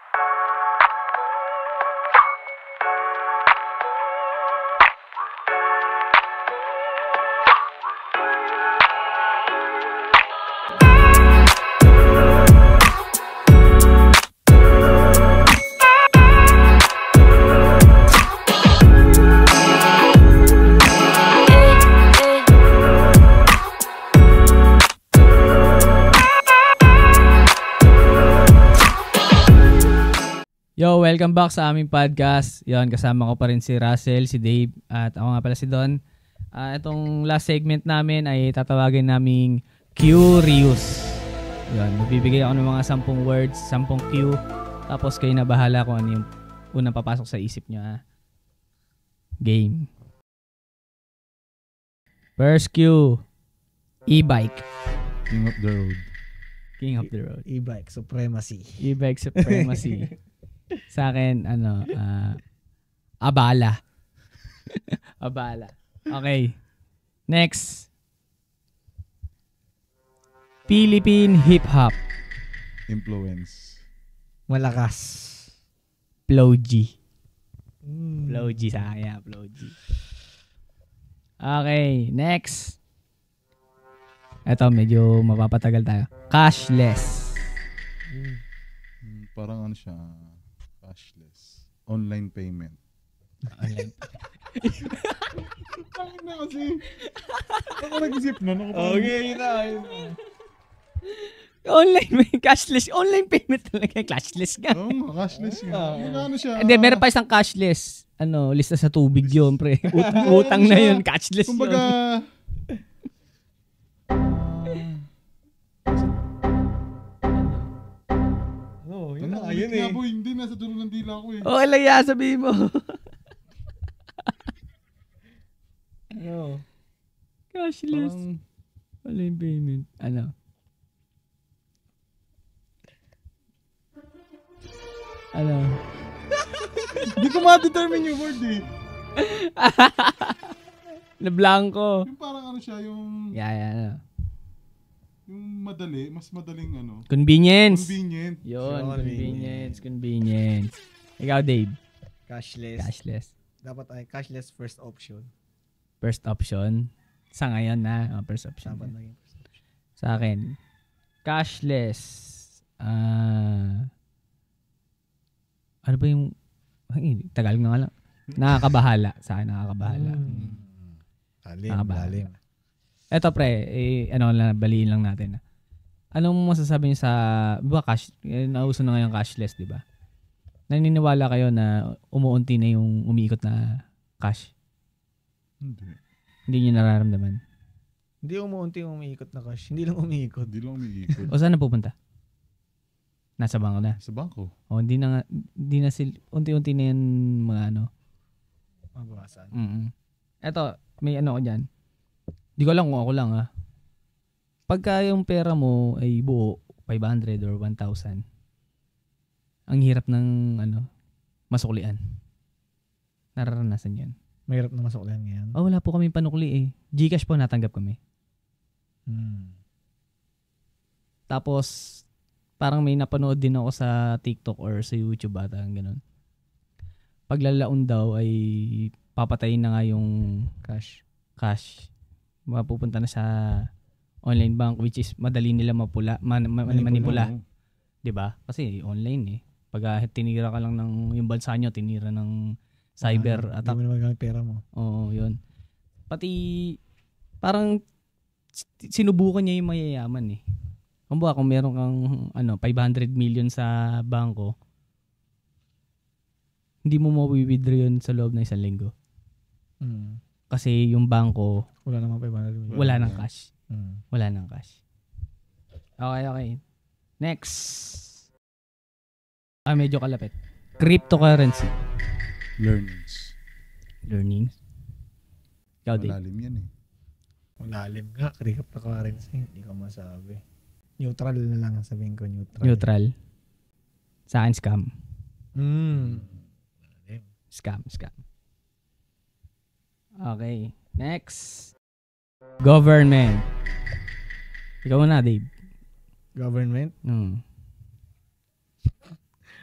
Yo, welcome back sa aming podcast. Yon, kasama ko pa rin si Russell, si Dave, at ako nga pala si Don. Itong last segment namin ay tatawagin naming Curious. Yon, magbibigay ako ng mga 10 words, 10 Q. Tapos kayo na bahala kung ano yung unang papasok sa isip nyo. Game. First Q. E-bike. King of the road. King of the road. E-bike supremacy. E-bike supremacy. Sa akin, abala. Abala. Okay. Next. Philippine hip-hop. Influence. Malakas. Flow G. Flow G sa akin. Flow G. Okay. Next. Ito, medyo mapapatagal tayo. Cashless. Parang siya, cashless. Online payment. Online. Tangin na kasi. Ako nag-isip na. Okay, na. Online cashless. Online payment talaga. Cashless ka. Oo, cashless nga. Ano siya? Hindi, meron pa isang cashless. Lista sa tubig yun, pre. Utang na yun. Cashless kumbaga, yun. Ayun nga boy, hindi. Nasa dulo ng dila ko eh. Okay lang yan, sabihin mo. Cashless. Online payment. Hindi ko ma-determine yung word eh. Na blanco. Yung parang siya, yung... Yeah. Yung madali, mas madaling Convenience. Convenient. Yun, convenience. Ikaw, Dave. Cashless. Dapat ay cashless first option. First option. Sa ngayon na, first option. Dapat naging first option. Sa akin, cashless. Ano ba yung... Tagalog na nga lang. Nakakabahala. Sa akin, nakakabahala. Lalim. Eto pre, baliin lang natin. Anong masasabi niyo sa, nauso na ngayon cashless, di ba? Naniniwala kayo na umuunti na yung umiikot na cash? Hindi niyo nararamdaman? Hindi umuunti yung umiikot na cash. Hindi lang umiikot. O saan na pupunta? Nasa bangko na? Sa bangko. O hindi na unti-unti na yan mga mabawasan. Eto, may ko dyan. Di ko alam kung ako lang Pagka yung pera mo ay buo, 500 or 1,000, ang hirap ng masuklian. Nararanasan yan. Mahirap na masuklihan ngayon. Oh, wala po kami panukli eh. GCash po natanggap kami. Tapos, parang may napanood din ako sa TikTok or sa YouTube ata, ganun. Paglalaon daw ay papatayin na nga yung cash. Mapupunta na sa online bank, which is madali nila manipula. 'Di ba? Kasi online eh. Pag tinira ka lang ng yung bansa nyo, tinira ng cyber attack. Hindi mo na magamit pera mo. Oo, yun. Pati parang sinubukan niya yung mayayaman eh. Kung meron kang 500 million sa bangko, hindi mo ma-withdraw yun sa loob ng 1 linggo. Kasi yung bangko, wala namang 500 million. Wala nang cash. Wala nang cash. Okay. Next. Medyo kalapit. Cryptocurrency. Learnings. Ikaw din. Malalim yan eh. Malalim nga. Cryptocurrency. Hindi ko masabi. Neutral na lang sabihin ko. Neutral. Sa akin, scam. Scam. Okay. Next. Government. Ikaw na, Dave. Government?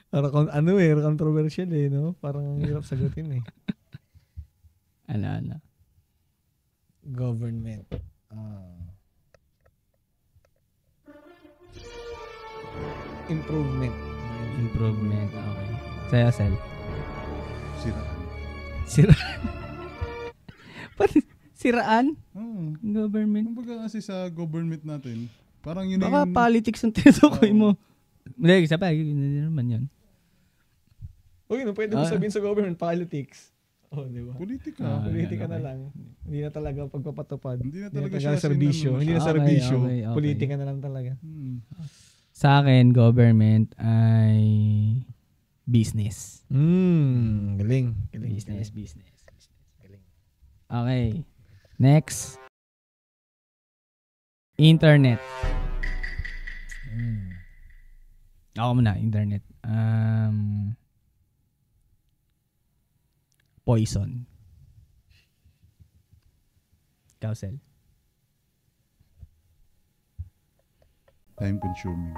Parang controversial eh, no? Parang hirap sagutin eh. Ano? Government. Improvement. Okay. Sa'yo, Sel. Siraan? Government? Kumbaga kasi sa government natin, parang yun baka politics ang tinutukoy mo. Hindi, isa pa. Hindi naman yun. Okay, pwede mo sabihin sa government, politics. Di ba? Politika. Politika na lang. Hindi na talaga pagpapatupad. Hindi na talaga siya serbisyo. Hindi na serbisyo. Politika na lang talaga. Sa akin, government ay business. Galing. Business. Galing. Okay. Next. Internet. Ako muna, internet. Poison. Ikaw, Sel. Time consuming.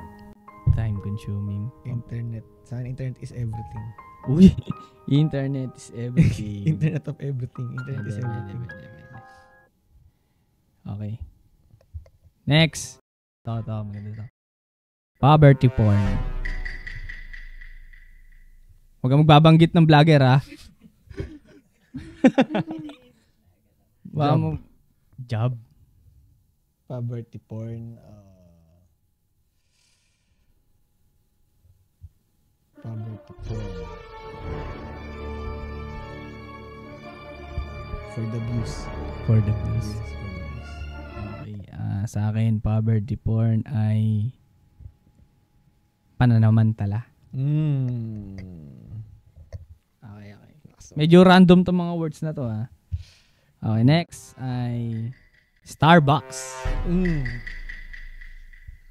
Internet. Sa akin, internet is everything. Uy, internet is everything. Internet of everything. Internet is everything. Okay. Next. Ito, maganda to. Poverty porn. Huwag kang magbabanggit ng vlogger, ha? Job. Poverty porn. Poverty porn. For the views. Okay. Sa akin, poverty porn ay pananamantala. Okay. Medyo random tong mga words na to, ha. Okay, next ay Starbucks.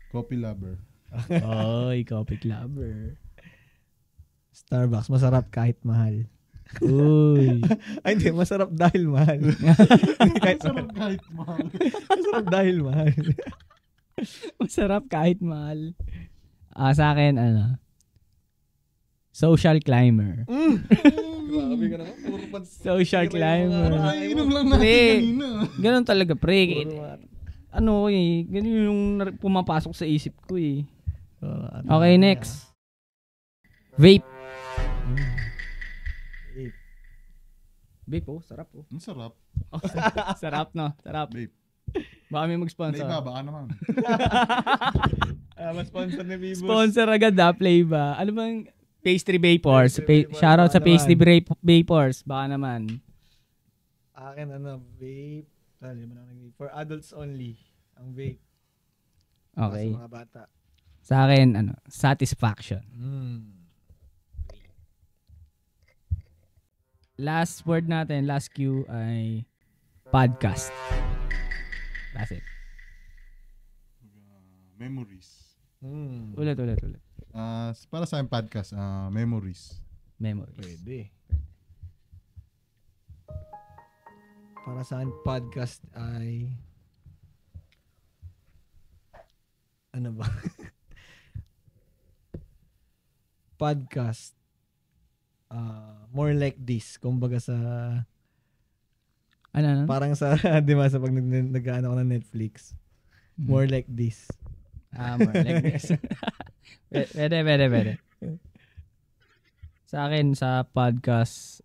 Coffee lover. Oy, coffee lover. Starbucks, masarap kahit mahal. Uy. Ay, hindi. Masarap dahil mahal. Masarap kahit mahal. Masarap dahil mahal. Masarap kahit mahal. Sa akin, social climber. Grabe ka naman. Social climber. Inom lang natin kanina. Ganun talaga, pre. Ganun yung pumapasok sa isip ko eh. Okay, next. Vape. Vape, sarap oh. Sarap. Sarap, no? Sarap. Vape. Baka may mag-sponsor. Playba, baka naman. Mas-sponsor ni Bibos. Sponsor agad Playba. Ano bang Pastry Vapors? Shoutout sa Pastry Vapors. Baka naman. Akin, vape. For adults only. Ang vape. Okay. Sa mga bata. Sa akin, satisfaction. Last word natin, last cue ay podcast. That's it. Memories. Ulit. Para sa aking podcast, Memories. Pwede. Para sa akin podcast ay ano ba? Podcast more like this, kumbaga sa Ano? parang sa di ba sa pag nag-ano ako ng Netflix. More like this. More like this. Pwede. Sa akin, sa podcast,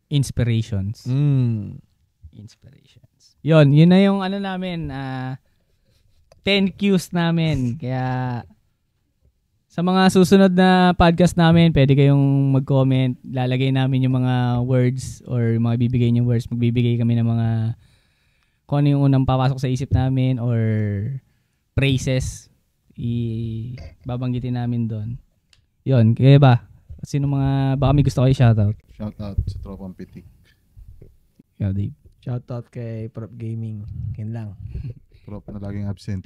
inspirations. Inspirations. Yun na yung ano namin, 10 Qs namin. Kaya, sa mga susunod na podcast namin, pwede kayong mag-comment. Lalagay namin yung mga words or mga bibigay yung words. Magbibigay kami ng mga kung ano yung unang papasok sa isip namin or phrases. Babanggitin namin doon. Yun, kaya ba? Sino mga, baka may gusto kayo shoutout? Shoutout sa Tropang Pitik. Ikaw, Dave. Shoutout kay Prop Gaming. Yan lang. Prop na laging absent.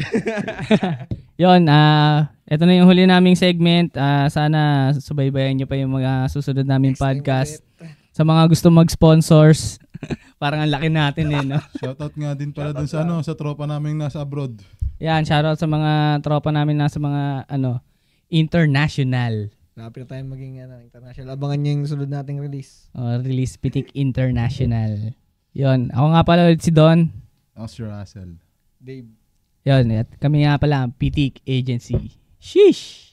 Yun, ito na yung huli naming segment. Sana subaybayan nyo pa yung mga susunod naming podcast. Sa mga gusto mag-sponsors, parang ang laki natin no? Shoutout nga din pala dun sa sa tropa naming nasa abroad. Yan, shoutout sa mga tropa namin nasa mga international. Lapit na tayo maging international. Abangan nyo yung sunod nating release. Release Pitik International. Yun, ako nga pala ulit si Don. Ako si Russell. Dave. Yun, at kami nga pala ang Pitik Agency. Sheesh!